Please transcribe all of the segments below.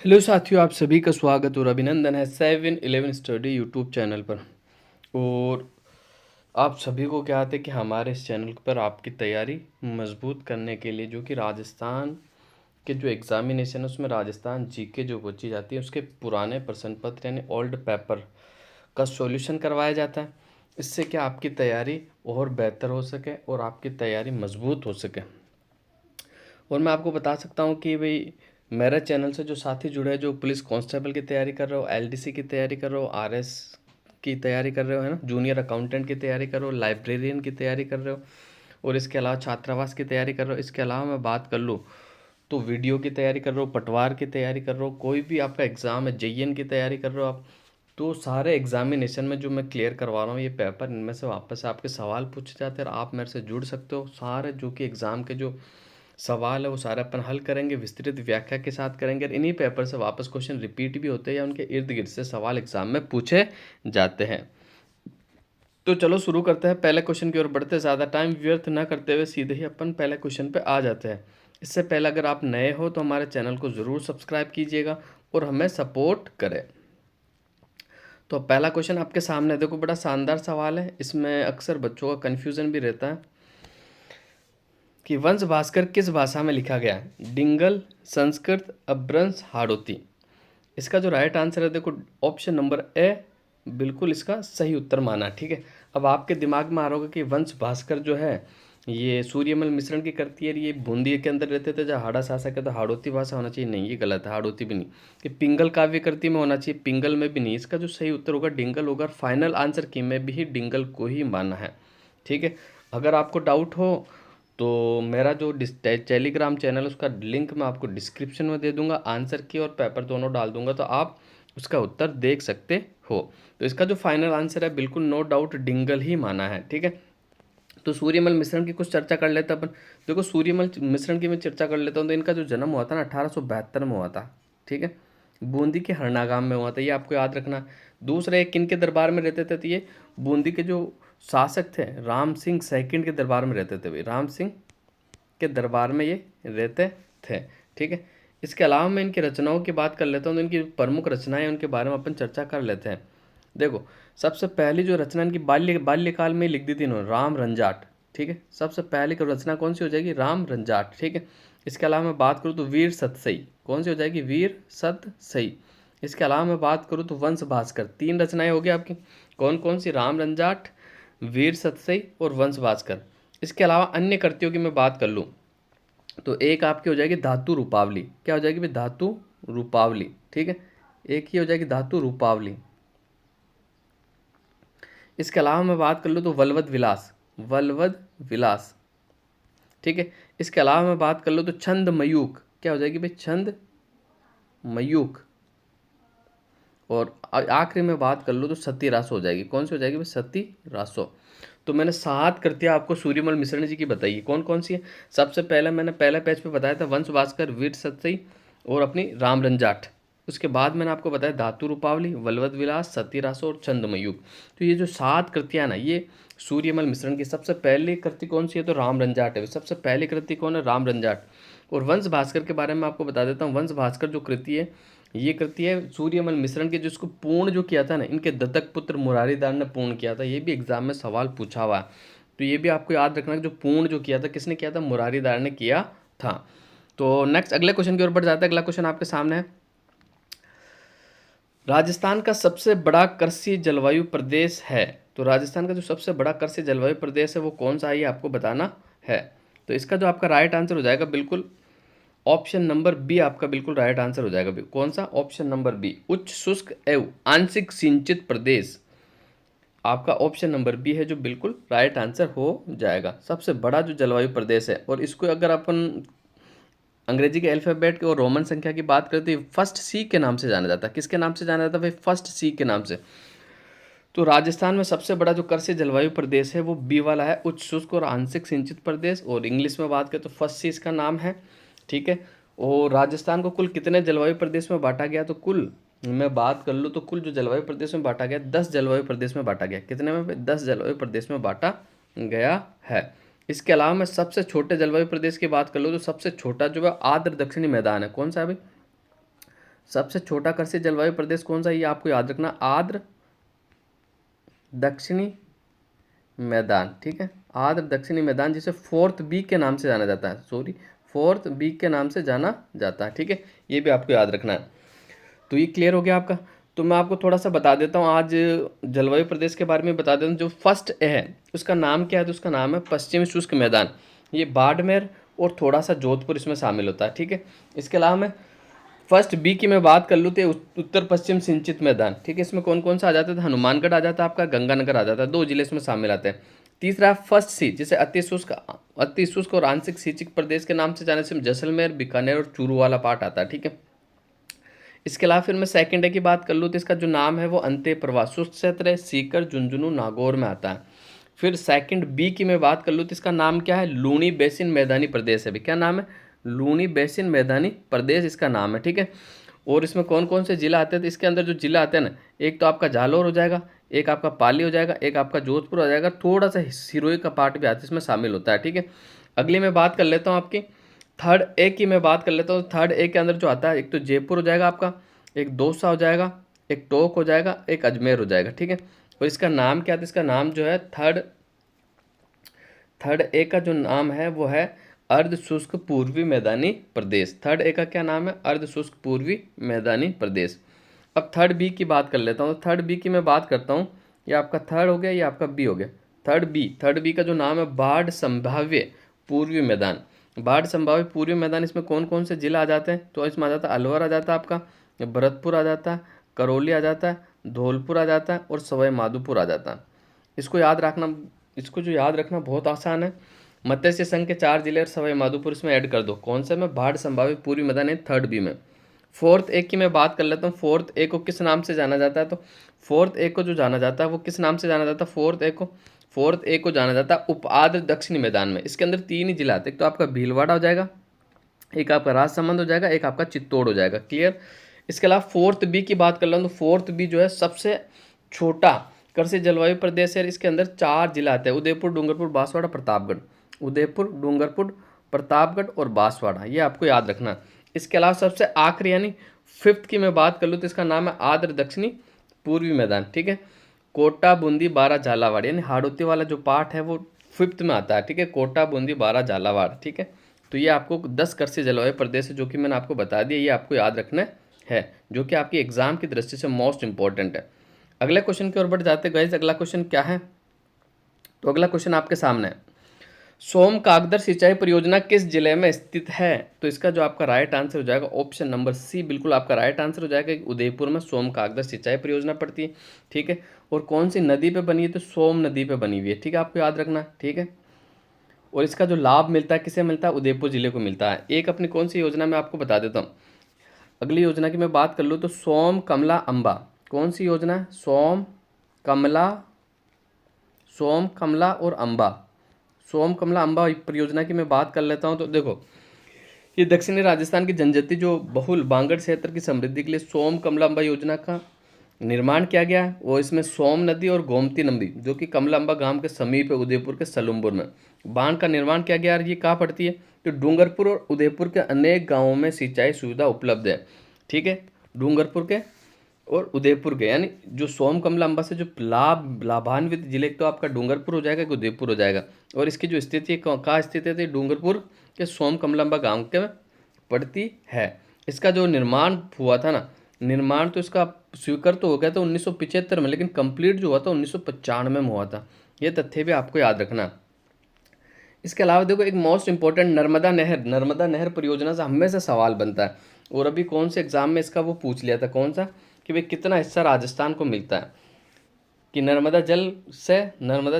Hello साथियों, आप सभी का स्वागत और अभिनंदन है 7-11 स्टडी यूट्यूब चैनल पर। और आप सभी को क्या आते हैं कि हमारे इस चैनल पर आपकी तैयारी मजबूत करने के लिए जो कि राजस्थान के जो एग्ज़ामिनेशन है उसमें राजस्थान जीके जो पूछी जाती है उसके पुराने प्रश्न पत्र यानी ओल्ड पेपर का सॉल्यूशन करवाया जाता है। इससे क्या आपकी तैयारी और बेहतर हो सके और आपकी तैयारी मजबूत हो सके। और मैं आपको बता सकता हूँ कि भाई मेरे चैनल से जो साथी जुड़े हैं, जो पुलिस कांस्टेबल की तैयारी कर रहे हो, एलडीसी की तैयारी कर रहे हो, आरएस की तैयारी कर रहे हो, है ना, जूनियर अकाउंटेंट की तैयारी कर रहे हो, लाइब्रेरियन की तैयारी कर रहे हो, और इसके अलावा छात्रावास की तैयारी कर रहे हो। इसके अलावा मैं बात कर लूँ तो वीडियो की तैयारी कर रहे हो, पटवार की तैयारी कर रहे हो, कोई भी आपका एग्ज़ाम है, जेईएन की तैयारी कर रहे हो आप, तो सारे एग्जामिनेशन में जो मैं क्लियर करवा रहा हूँ ये पेपर, इनमें से वापस से आपके सवाल पूछे जाते हैं और आप मेरे से जुड़ सकते हो। सारे जो कि एग्ज़ाम के जो सवाल है वो सारे अपन हल करेंगे, विस्तृत व्याख्या के साथ करेंगे, और इन्हीं पेपर से वापस क्वेश्चन रिपीट भी होते हैं या उनके इर्द गिर्द से सवाल एग्जाम में पूछे जाते हैं। तो चलो शुरू करते हैं पहले क्वेश्चन की ओर बढ़ते, ज़्यादा टाइम व्यर्थ न करते हुए सीधे ही अपन पहले क्वेश्चन पे आ जाते हैं। इससे पहले अगर आप नए हो तो हमारे चैनल को ज़रूर सब्सक्राइब कीजिएगा और हमें सपोर्ट करें। तो पहला क्वेश्चन आपके सामने देखो, बड़ा शानदार सवाल है, इसमें अक्सर बच्चों का कन्फ्यूज़न भी रहता है कि वंश भास्कर किस भाषा में लिखा गया है? डिंगल, संस्कृत, अभ्रंश, हाड़ौती। इसका जो राइट आंसर है देखो, ऑप्शन नंबर ए बिल्कुल इसका सही उत्तर माना। ठीक है, अब आपके दिमाग में आ रहा होगा कि वंश भास्कर जो है ये सूर्यमल मिश्रण की करती है, ये बूंदी के अंदर रहते थे, जहाँ हाड़ा शासक है तो हाड़ौती भाषा होना चाहिए। नहीं, ये गलत है, हाड़ौती भी नहीं। कि पिंगल काव्य कृति में होना चाहिए, पिंगल में भी नहीं। इसका जो सही उत्तर होगा डिंगल होगा। फाइनल आंसर की में भी डिंगल को ही माना है। ठीक है, अगर आपको डाउट हो तो मेरा जो टेलीग्राम चैनल है उसका लिंक मैं आपको डिस्क्रिप्शन में दे दूंगा, आंसर की और पेपर दोनों डाल दूंगा, तो आप उसका उत्तर देख सकते हो। तो इसका जो फाइनल आंसर है बिल्कुल नो डाउट डिंगल ही माना है। ठीक है, तो सूर्यमल मिश्रण की कुछ चर्चा कर लेते हैं अपन। देखो, सूर्यमल मिश्रण की मैं चर्चा कर लेता हूँ। तो इनका जो जन्म हुआ था ना 1872 में हुआ था। ठीक है, बूंदी के हरनागाम में हुआ था, ये आपको याद रखना। दूसरा, एक किन के दरबार में रहते थे? तो ये बूंदी के जो शासक थे राम सिंह सेकंड के दरबार में रहते थे भाई, राम सिंह के दरबार में ये रहते थे। ठीक है, इसके अलावा मैं इनकी रचनाओं की बात कर लेता हूँ, तो इनकी प्रमुख रचनाएं उनके बारे में अपन चर्चा कर लेते हैं। देखो, सबसे पहली जो रचना इनकी बाल्यकाल में ही लिख दी थी इन्होंने, राम रंजाट। ठीक है, सबसे पहली रचना कौन सी हो जाएगी? राम रंजाट। ठीक है, इसके अलावा मैं बात करूँ तो वीर सतसई, कौन सी हो जाएगी? वीर सतसई। इसके अलावा मैं बात करूँ तो वंश भास्कर। तीन रचनाएं होगी आपकी, कौन कौन सी? राम रंजाट, वीर सतसई और वंश भास्कर। इसके अलावा अन्य कृतियों की मैं बात कर लूँ तो एक आपकी हो जाएगी धातु रूपावली। क्या हो जाएगी भाई? धातु रूपावली। ठीक है, एक ही हो जाएगी धातु रूपावली। इसके अलावा मैं बात कर लूँ तो वल्लभ विलास, वल्लभ विलास। ठीक है, इसके अलावा मैं बात कर लूँ तो छंद मयूख। क्या हो जाएगी भाई? छंद मयूख। और आखिरी में बात कर लो तो सती रासो हो जाएगी। कौन सी हो जाएगी भाई? सती रासो। तो मैंने 7 कृतियाँ आपको सूर्यमल मिश्रण जी की बताई, कौन कौन सी है? सबसे पहले मैंने पहले पेज पे बताया था वंश भास्कर, वीर सतसई और अपनी राम रंजाट। उसके बाद मैंने आपको बताया धातु रूपावली, वल्लभ विलास, सती रासो और छंदमयूख। तो ये जो 7 कृतियाँ ना, ये सूर्यमल मिश्रण की सबसे पहली कृति कौन सी है? तो राम रंजाट है। सबसे पहली कृति कौन है? राम रंजाट। और वंश भास्कर के बारे में आपको बता देता हूँ। वंश भास्कर जो कृति है ये कृति है सूर्यमल मिश्रण के, जिसको पूर्ण जो किया था ना इनके दत्तक पुत्र मुरारीदास ने पूर्ण किया था। ये भी एग्जाम में सवाल पूछा हुआ है, तो ये भी आपको याद रखना कि जो पूर्ण जो किया था किसने किया था? मुरारीदास ने किया था। तो नेक्स्ट अगले क्वेश्चन की ओर बढ़ जाता है। अगला क्वेश्चन आपके सामने है, राजस्थान का सबसे बड़ा कृषि जलवायु प्रदेश है। तो राजस्थान का जो सबसे बड़ा कृषि जलवायु प्रदेश है वो कौन सा है, ये आपको बताना है। तो इसका जो आपका राइट आंसर हो जाएगा बिल्कुल ऑप्शन नंबर बी आपका बिल्कुल राइट आंसर हो जाएगा। कौन सा? ऑप्शन नंबर बी, उच्च शुष्क एवं आंशिक सिंचित प्रदेश। आपका ऑप्शन नंबर बी है जो बिल्कुल राइट आंसर हो जाएगा। सबसे बड़ा जो जलवायु प्रदेश है, और इसको अगर अपन अंग्रेजी के अल्फाबेट के और रोमन संख्या की बात करते हैं, फर्स्ट सी के नाम से जाना जाता है। किसके नाम से जाना जाता है भाई? फर्स्ट सी के नाम से। तो राजस्थान में सबसे बड़ा जो कृषि जलवायु प्रदेश है वो बी वाला है, उच्च शुष्क और आंशिक सिंचित प्रदेश, और इंग्लिश में बात करें तो फर्स्ट सी इसका नाम है। ठीक है, और राजस्थान को कुल कितने जलवायु प्रदेश में बांटा गया? तो कुल मैं बात कर लूँ तो कुल जो जलवायु प्रदेश में बांटा गया 10 जलवायु प्रदेश में बांटा गया। कितने में? 10 जलवायु प्रदेश में बांटा गया है। इसके अलावा मैं सबसे छोटे जलवायु प्रदेश की बात कर लूँ तो सबसे छोटा जो है आर्द्र दक्षिणी मैदान है। कौन सा है भाई? सबसे छोटा कृषि जलवायु प्रदेश कौन सा, ये आपको याद रखना, आर्द्र दक्षिणी मैदान, ठीक है, आर्द्र दक्षिणी मैदान, जिसे फोर्थ बी के नाम से जाना जाता है, सॉरी फोर्थ बी के नाम से जाना जाता है, ठीक है, ये भी आपको याद रखना है। तो ये क्लियर हो गया आपका। तो मैं आपको थोड़ा सा बता देता हूँ आज जलवायु प्रदेश के बारे में बता देता हूँ। जो फर्स्ट ए है उसका नाम क्या है, तो उसका नाम है पश्चिमी शुष्क मैदान। ये बाड़मेर और थोड़ा सा जोधपुर इसमें शामिल होता है, ठीक है। इसके अलावा मैं फर्स्ट बी की मैं बात कर लूँ तो उत्तर पश्चिम सिंचित मैदान, ठीक है। इसमें कौन कौन सा आ जाता है, हनुमानगढ़ आ जाता है, आपका गंगानगर आ जाता है, 2 जिले इसमें शामिल आते हैं। तीसरा फर्स्ट सी, जिसे अति शुष्क और आंशिक सिंचित प्रदेश के नाम से जाने से जैसलमेर, बीकानेर और चूरू वाला पार्ट आता है, ठीक है। इसके अलावा फिर मैं सेकंड ए की बात कर लूँ तो इसका जो नाम है वो अंत्य प्रवाह शुष्क क्षेत्र है, सीकर, झुंझुनू, नागौर में आता है। फिर सेकंड बी की मैं बात कर लूँ तो इसका नाम क्या है, लूनी बेसिन मैदानी प्रदेश है। अभी क्या नाम है, लूनी बेसिन मैदानी प्रदेश इसका नाम है, ठीक है। और इसमें कौन कौन से जिला आते हैं, तो इसके अंदर जो जिला आते हैं ना, एक तो आपका जालौर हो जाएगा, एक आपका पाली हो जाएगा, एक आपका जोधपुर हो जाएगा, थोड़ा सा सिरोही का पार्ट भी आता है इसमें शामिल होता है, ठीक है। अगली मैं बात कर लेता हूँ आपकी थर्ड ए की मैं बात कर लेता हूँ। थर्ड ए के अंदर जो आता है, एक तो जयपुर हो जाएगा आपका, एक दौसा हो जाएगा, एक टोंक हो जाएगा, एक अजमेर हो जाएगा, ठीक है। और इसका नाम क्या था, इसका नाम जो है थर्ड ए का जो नाम है वो है अर्ध शुष्क पूर्वी मैदानी प्रदेश। थर्ड ए का क्या नाम है, अर्ध शुष्क पूर्वी मैदानी प्रदेश। अब थर्ड बी की बात कर लेता हूँ। थर्ड बी की मैं बात करता हूँ, ये आपका थर्ड हो गया, ये आपका बी हो गया। थर्ड बी का जो नाम है बाढ़ संभाव्य पूर्वी मैदान। बाढ़ संभाव्य पूर्वी मैदान, इसमें कौन कौन से जिला आ जाते हैं, तो इसमें आ जाता है अलवर आ जाता है आपका, भरतपुर आ जाता है, करौली आ जाता है, धौलपुर आ जाता है और सवाई माधोपुर आ जाता है। इसको याद रखना, इसको जो याद रखना बहुत आसान है। मत्स्य संघ के 4 जिले और सवाई माधोपुर इसमें ऐड कर दो। कौन सा में, बाढ़ संभावित पूर्वी मैदान है थर्ड बी में। फोर्थ ए की मैं बात कर लेता हूँ। फोर्थ ए को किस नाम से जाना जाता है, तो फोर्थ ए को जो जाना जाता है वो किस नाम से जाना जाता है, फोर्थ ए को जाना जाता है उप आर्द्र दक्षिणी मैदान में। इसके अंदर 3 ही जिला आते हैं, एक तो आपका भीलवाड़ा हो जाएगा, एक आपका राजसमंद हो जाएगा, एक आपका चित्तौड़ हो जाएगा, क्लियर। इसके अलावा फोर्थ बी की बात कर लो तो फोर्थ बी जो है सबसे छोटा कृषि जलवायु प्रदेश है। इसके अंदर 4 जिला आते हैं, उदयपुर, डूंगरपुर, बांसवाड़ा, प्रतापगढ़। उदयपुर, डूंगरपुर, प्रतापगढ़ और बांसवाड़ा, ये आपको याद रखना। इसके अलावा सबसे आखिरी यानी फिफ्थ की मैं बात कर लूँ तो इसका नाम है आर्द्र दक्षिणी पूर्वी मैदान, ठीक है। कोटा, बूंदी, बारा, झालावाड़, यानी हाड़ौती वाला जो पार्ट है वो फिफ्थ में आता है, ठीक है। कोटा, बूंदी, बारा, झालावाड़, ठीक है। तो ये आपको 10 कृषि जलवायु प्रदेश है जो कि मैंने आपको बता दिया, ये आपको याद रखना है, जो कि आपकी एग्जाम की दृष्टि से मोस्ट इंपॉर्टेंट है। अगले क्वेश्चन की ओर बढ़ जाते हैं गाइस। अगला क्वेश्चन क्या है, तो अगला क्वेश्चन आपके सामने है, सोम कागदर सिंचाई परियोजना किस जिले में स्थित है, तो इसका जो आपका राइट आंसर हो जाएगा ऑप्शन नंबर सी, बिल्कुल आपका राइट आंसर हो जाएगा। उदयपुर में सोम कागदर सिंचाई परियोजना पड़ती है, ठीक है। और कौन सी नदी पे बनी है, तो सोम नदी पे बनी हुई है, ठीक है, आपको याद रखना, ठीक है। और इसका जो लाभ मिलता है किसे मिलता है, उदयपुर जिले को मिलता है। एक अपनी कौन सी योजना में आपको बता देता हूँ। अगली योजना की मैं बात कर लूँ तो सोम कमला अम्बा, कौन सी योजना है, सोम कमला और अम्बा, सोम कमला अम्बा परियोजना की मैं बात कर लेता हूँ। तो देखो, ये दक्षिणी राजस्थान की जनजाति जो बहुल बांगड़ क्षेत्र की समृद्धि के लिए सोम कमला अम्बा योजना का निर्माण किया गया है। वो इसमें सोम नदी और गोमती नदी जो कि कमला अम्बा गांव के समीप है, उदयपुर के सलुमपुर में बांध का निर्माण किया गया। और ये कहाँ पड़ती है, तो डूंगरपुर और उदयपुर के अनेक गाँवों में सिंचाई सुविधा उपलब्ध है, ठीक है। डूंगरपुर के और उदयपुर के, यानी जो सोम कमला अम्बा से जो लाभान्वित जिले, तो आपका डूंगरपुर हो जाएगा कि उदयपुर हो जाएगा। और इसकी जो स्थिति कहाँ स्थित है, तो डूंगरपुर के सोम कमला अम्बा गाँव के पड़ती है। इसका जो निर्माण हुआ था ना, निर्माण तो इसका स्वीकृत तो हो गया था 1975 में, लेकिन कंप्लीट जो हुआ था 1995 में हुआ था। ये तथ्य भी आपको याद रखना। इसके अलावा देखो, एक मोस्ट इंपॉर्टेंट नर्मदा नहर परियोजना से हमेशा सवाल बनता है, और अभी कौन से एग्जाम में इसका वो पूछ लिया था, कौन सा, कि भाई कितना हिस्सा राजस्थान को मिलता है, कि नर्मदा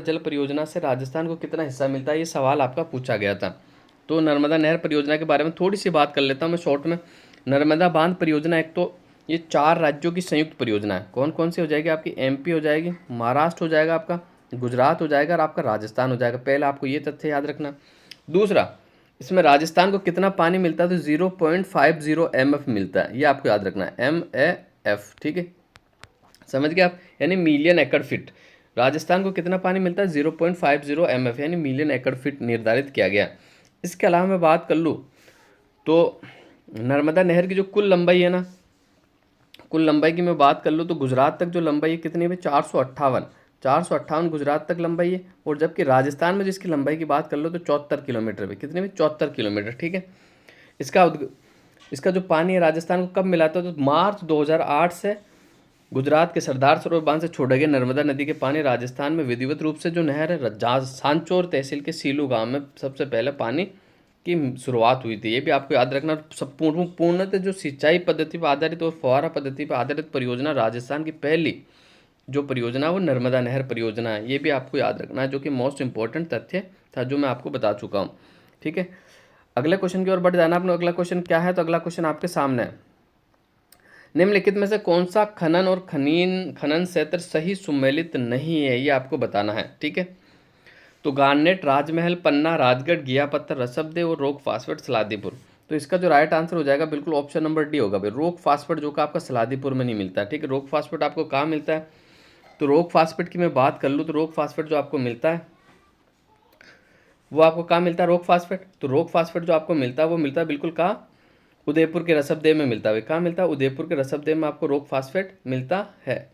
जल परियोजना से राजस्थान को कितना हिस्सा मिलता है, ये सवाल आपका पूछा गया था। तो नर्मदा नहर परियोजना के बारे में थोड़ी सी बात कर लेता हूँ मैं शॉर्ट में। नर्मदा बांध परियोजना, एक तो ये 4 राज्यों की संयुक्त परियोजना है। कौन कौन सी हो जाएगी, आपकी एमपी हो जाएगी, महाराष्ट्र हो जाएगा, आपका गुजरात हो जाएगा और आपका राजस्थान हो जाएगा। पहले आपको ये तथ्य याद रखना। दूसरा, इसमें राजस्थान को कितना पानी मिलता है, तो 0.50 MF मिलता है, ये आपको याद रखना है, MAF, ठीक है, समझ गए आप, यानी मिलियन एकड़ फीट। राजस्थान को कितना पानी मिलता है, 0.50 MF, यानी मिलियन एकड़ फीट निर्धारित किया गया। इसके अलावा मैं बात कर लूँ तो नर्मदा नहर की जो कुल लंबाई है ना, कुल लंबाई की मैं बात कर लूँ तो गुजरात तक जो लंबाई है कितनी है? 458 गुजरात तक लंबाई है। और जबकि राजस्थान में जिसकी लंबाई की बात कर लो तो 74 किलोमीटर है। कितने में? 74 किलोमीटर, ठीक है। इसका जो पानी है राजस्थान को कब मिला था? तो मार्च 2008 से गुजरात के सरदार सरोवर बांध से छोड़े गए नर्मदा नदी के पानी राजस्थान में विधिवत रूप से जो नहर है सांचौर तहसील के सीलू गांव में सबसे पहले पानी की शुरुआत हुई थी। ये भी आपको याद रखना। सब पूर्णतः जो सिंचाई पद्धति पर आधारित और फुहारा पद्धति पर आधारित परियोजना राजस्थान की पहली जो परियोजना वो नर्मदा नहर परियोजना है। ये भी आपको याद रखना है, जो कि मोस्ट इंपॉर्टेंट तथ्य था जो मैं आपको बता चुका हूँ, ठीक है। अगले क्वेश्चन की ओर बढ़ जाना। अपना अगला क्वेश्चन क्या है? तो अगला क्वेश्चन आपके सामने है, निम्नलिखित में से कौन सा खनन और खनन क्षेत्र सही सुमेलित नहीं है? ये आपको बताना है, ठीक है। तो गार्नेट, राजमहल, पन्ना, राजगढ़, गिया पत्थर, रसबदे और रॉक फास्फेट सलादीपुर। तो इसका जो राइट आंसर हो जाएगा बिल्कुल ऑप्शन नंबर डी होगा भाई, रॉक फास्फेट, जो कि आपका सलादीपुर में नहीं मिलता है, ठीक है। रॉक फास्फेट आपको कहाँ मिलता है? तो रॉक फास्फेट की मैं बात कर लूँ तो रॉक फास्फेट जो आपको मिलता है वो आपको कहाँ मिलता है? Rock phosphate. तो रॉक फास्फेट जो आपको मिलता है वो मिलता है बिल्कुल कहाँ? उदयपुर के रसबदे में मिलता है। कहाँ मिलता है? उदयपुर के रसबदे में आपको रॉक फास्फेट मिलता है।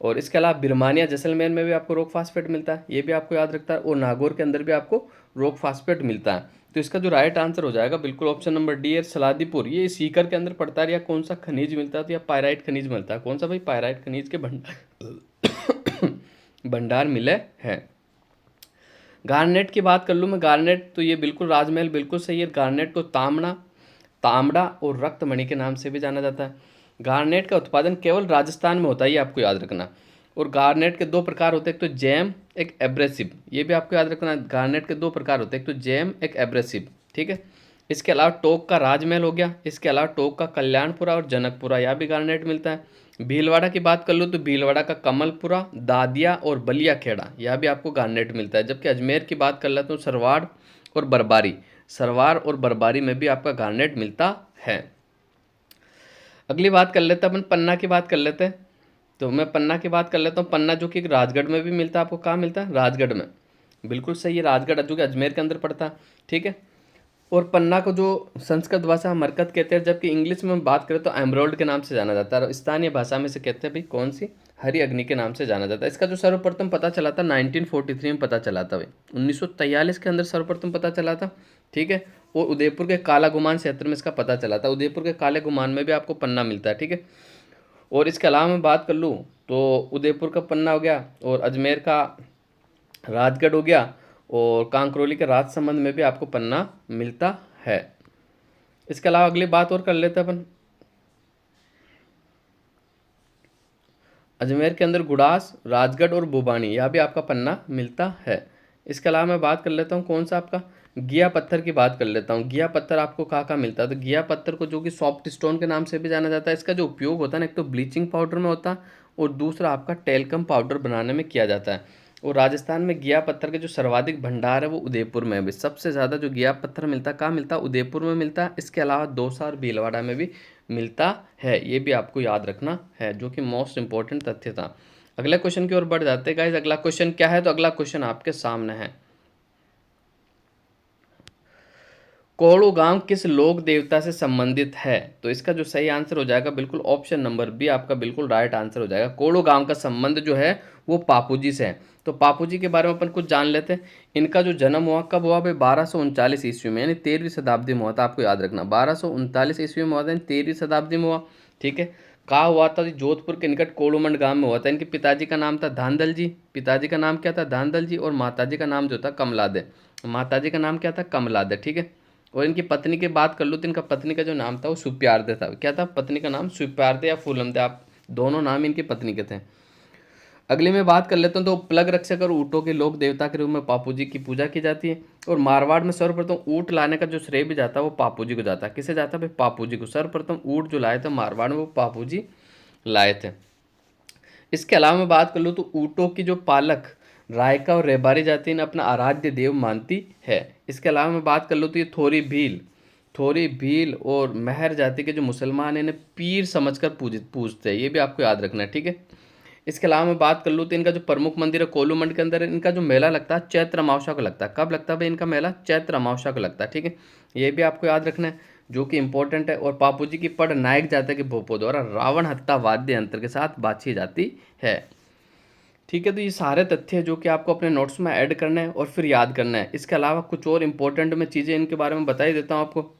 और इसके अलावा बिरमानिया जैसलमेर में भी आपको रॉक फास्फेट मिलता है, ये भी आपको याद रखता है। और नागौर के अंदर भी आपको रॉक फास्फेट मिलता है। तो इसका जो राइट आंसर हो जाएगा बिल्कुल ऑप्शन नंबर डी है, सलादीपुर। ये सीकर के अंदर पड़ता है। या कौन सा खनिज मिलता है? तो या पायराइट खनिज मिलता है। कौन सा भाई? पायराइट खनिज के भंडार मिले हैं। गार्नेट की बात कर लूँ मैं, गार्नेट तो ये बिल्कुल राजमहल बिल्कुल सही है। गार्नेट को तांबड़ा और रक्तमणि के नाम से भी जाना जाता है। गार्नेट का उत्पादन केवल राजस्थान में होता है, ये आपको याद रखना। और गार्नेट के दो प्रकार होते हैं, एक तो जैम, एक एब्रेसिव। ये भी आपको याद रखना। गार्नेट के दो प्रकार होते हैं, एक तो जैम, एक एब्रेसिव, ठीक है। इसके अलावा टोंक का राजमहल हो गया। इसके अलावा टोंक का कल्याणपुरा और जनकपुरा, यहाँ भी गार्नेट मिलता है। भीलवाड़ा की बात कर लो तो भीलवाड़ा का कमलपुरा, दादिया और बलिया खेड़ा, यह भी आपको गार्नेट मिलता है। जबकि अजमेर की बात कर लेते हो सरवार और बरबारी में भी आपका गार्नेट मिलता है। अगली बात कर लेते हैं अपन, पन्ना की बात कर लेते हैं। तो मैं पन्ना की बात कर लेता हूँ। पन्ना जो कि राजगढ़ में भी मिलता है। आपको कहाँ मिलता है? राजगढ़ में, बिल्कुल सही है। राजगढ़ जो कि अजमेर के अंदर पड़ता है, ठीक है। और पन्ना को जो संस्कृत भाषा में मरकत कहते हैं, जबकि इंग्लिश में बात करें तो एमरोल्ड के नाम से जाना जाता है। स्थानीय भाषा में से कहते हैं भाई कौन सी? हरी अग्नि के नाम से जाना जाता है। इसका जो सर्वप्रथम पता चला था 1943 में पता चला था भाई, 1943 के अंदर सर्वप्रथम पता चला था, ठीक है। और उदयपुर के काला गुमान क्षेत्र में इसका पता चला था। उदयपुर के काले गुमान में भी आपको पन्ना मिलता है, ठीक है। और इसके अलावा मैं बात कर लूँ तो उदयपुर का पन्ना हो गया, और अजमेर का राजगढ़ हो गया, और कांकरोली के राजसमंद में भी आपको पन्ना मिलता है। इसके अलावा अगली बात और कर लेते हैं अपन, अजमेर के अंदर गुड़ास, राजगढ़ और बुबानी, यह भी आपका पन्ना मिलता है। इसके अलावा मैं बात कर लेता हूँ कौन सा आपका, गिया पत्थर की बात कर लेता हूँ। गिया पत्थर आपको कहाँ कहाँ मिलता है? तो गिया पत्थर को जो कि सॉफ्ट स्टोन के नाम से भी जाना जाता है। इसका जो उपयोग होता है ना, एक तो ब्लीचिंग पाउडर में होता है और दूसरा आपका टेल्कम पाउडर बनाने में किया जाता है। और राजस्थान में गिया पत्थर के जो सर्वाधिक भंडार है वो उदयपुर में है। सबसे ज़्यादा जो गिया पत्थर मिलता है कहाँ मिलता है? उदयपुर में मिलता है। इसके अलावा दौसा और भीलवाड़ा में भी मिलता है। ये भी आपको याद रखना है, जो कि मोस्ट इंपॉर्टेंट तथ्य था। अगले क्वेश्चन की ओर बढ़ जाते हैं गाइस। अगला क्वेश्चन क्या है? तो अगला क्वेश्चन आपके सामने है, कोड़ू गांव किस लोक देवता से संबंधित है? तो इसका जो सही आंसर हो जाएगा बिल्कुल ऑप्शन नंबर बी आपका बिल्कुल राइट आंसर हो जाएगा। कोड़ू गांव का संबंध जो है वो पापूजी से है। तो पापूजी के बारे में अपन कुछ जान लेते हैं। इनका जो जन्म हुआ कब हुआ भाई? 1239 ईस्वी में, यानी 13वीं शताब्दी में हुआ था। आपको याद रखना 1239 ईस्वी में हुआ था, यानी 13वीं शताब्दी में हुआ, ठीक है। कहाँ हुआ था? जोधपुर के निकट कोड़ूमंड गांव में हुआ था। इनके पिताजी का नाम था धांधल जी। पिताजी का नाम क्या था? धांधल जी। और माताजी का नाम जो था कमलादे। माताजी का नाम क्या था? कमलादे, ठीक है। और इनकी पत्नी की बात कर लो तो इनका पत्नी का जो नाम था वो सुप्यारदे था। क्या था पत्नी का नाम? सुप्यारदे या फूलमदे, आप दोनों नाम इनकी पत्नी के थे। अगली में बात कर लेता हूँ तो प्लग रक्षक और ऊँटों के लोक देवता के रूप में पापूजी की पूजा की जाती है। और मारवाड़ में सर्वप्रथम ऊँट लाने का जो श्रेय भी जाता है वो पापूजी को जाता है। किसे जाता है भाई? पापूजी को। सर्वप्रथम ऊँट जो लाए थे मारवाड़ में वो पापूजी लाए थे। इसके अलावा मैं बात कर लूँ तो ऊँटों की जो पालक रायका और रेबारी जाति इन्हें अपना आराध्य देव मानती है। इसके अलावा मैं बात कर लूँ तो ये थोरी भील और महर जाति के जो मुसलमान हैं इन्हें पीर समझकर पूजते हैं। ये भी आपको याद रखना है, ठीक है। इसके अलावा मैं बात कर लूँ तो इनका जो प्रमुख मंदिर है कोलूमंड के अंदर है। इनका जो मेला लगता है चैत्र अमावस्या को लगता है। कब लगता है भाई इनका मेला? चैत्र अमावस्या को लगता है, ठीक है। ये भी आपको याद रखना है। जो कि इंपॉर्टेंट है। और पापूजी की पढ़ नायक जाति के भोपों द्वारा रावण हत्ता वाद्य यंत्र के साथ बाजी जाती है। ठीक है, तो ये सारे तथ्य हैं जो कि आपको अपने नोट्स में ऐड करना है और फिर याद करना है। इसके अलावा कुछ और इंपॉर्टेंट मैं चीज़ें इनके बारे में बता ही देता हूँ आपको,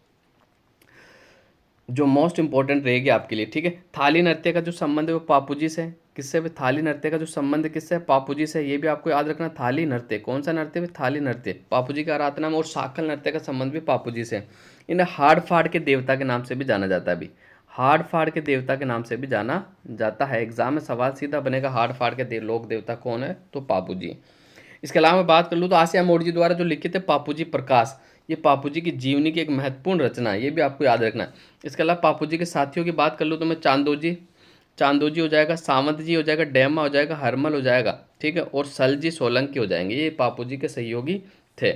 जो मोस्ट इंपॉर्टेंट रहेगी आपके लिए। ठीक है, थाली नृत्य का जो संबंध है वो पापूजी से है। किससे भी? थाली नृत्य का जो संबंध है किससे? पापूजी से। ये भी आपको याद रखना। थाली नृत्य कौन सा नृत्य है? थाली नृत्य पापूजी का आराधना में। और शाकल नृत्य का संबंध भी पापूजी से है। इन्हें हाड़ फाड़ के देवता के नाम से भी जाना जाता है। अभी हाड़ फाड़ के देवता के नाम से भी जाना जाता है। एग्जाम में सवाल सीधा बनेगा, हाड़ फाड़ के लोक देवता कौन है? तो पापूजी। इसके अलावा मैं बात कर लूँ तो आसिया मोड़जी द्वारा जो लिखित है पापूजी प्रकाश, ये पापूजी की जीवनी की एक महत्वपूर्ण रचना है। ये भी आपको याद रखना है। इसके अलावा पापूजी के साथियों की बात कर लूँ तो मैं चांदोजी हो जाएगा, सावंत जी हो जाएगा, डेमा हो जाएगा, हरमल हो जाएगा। ठीक है, और सलजी सोलंकी हो जाएंगे। ये पापूजी के सहयोगी थे।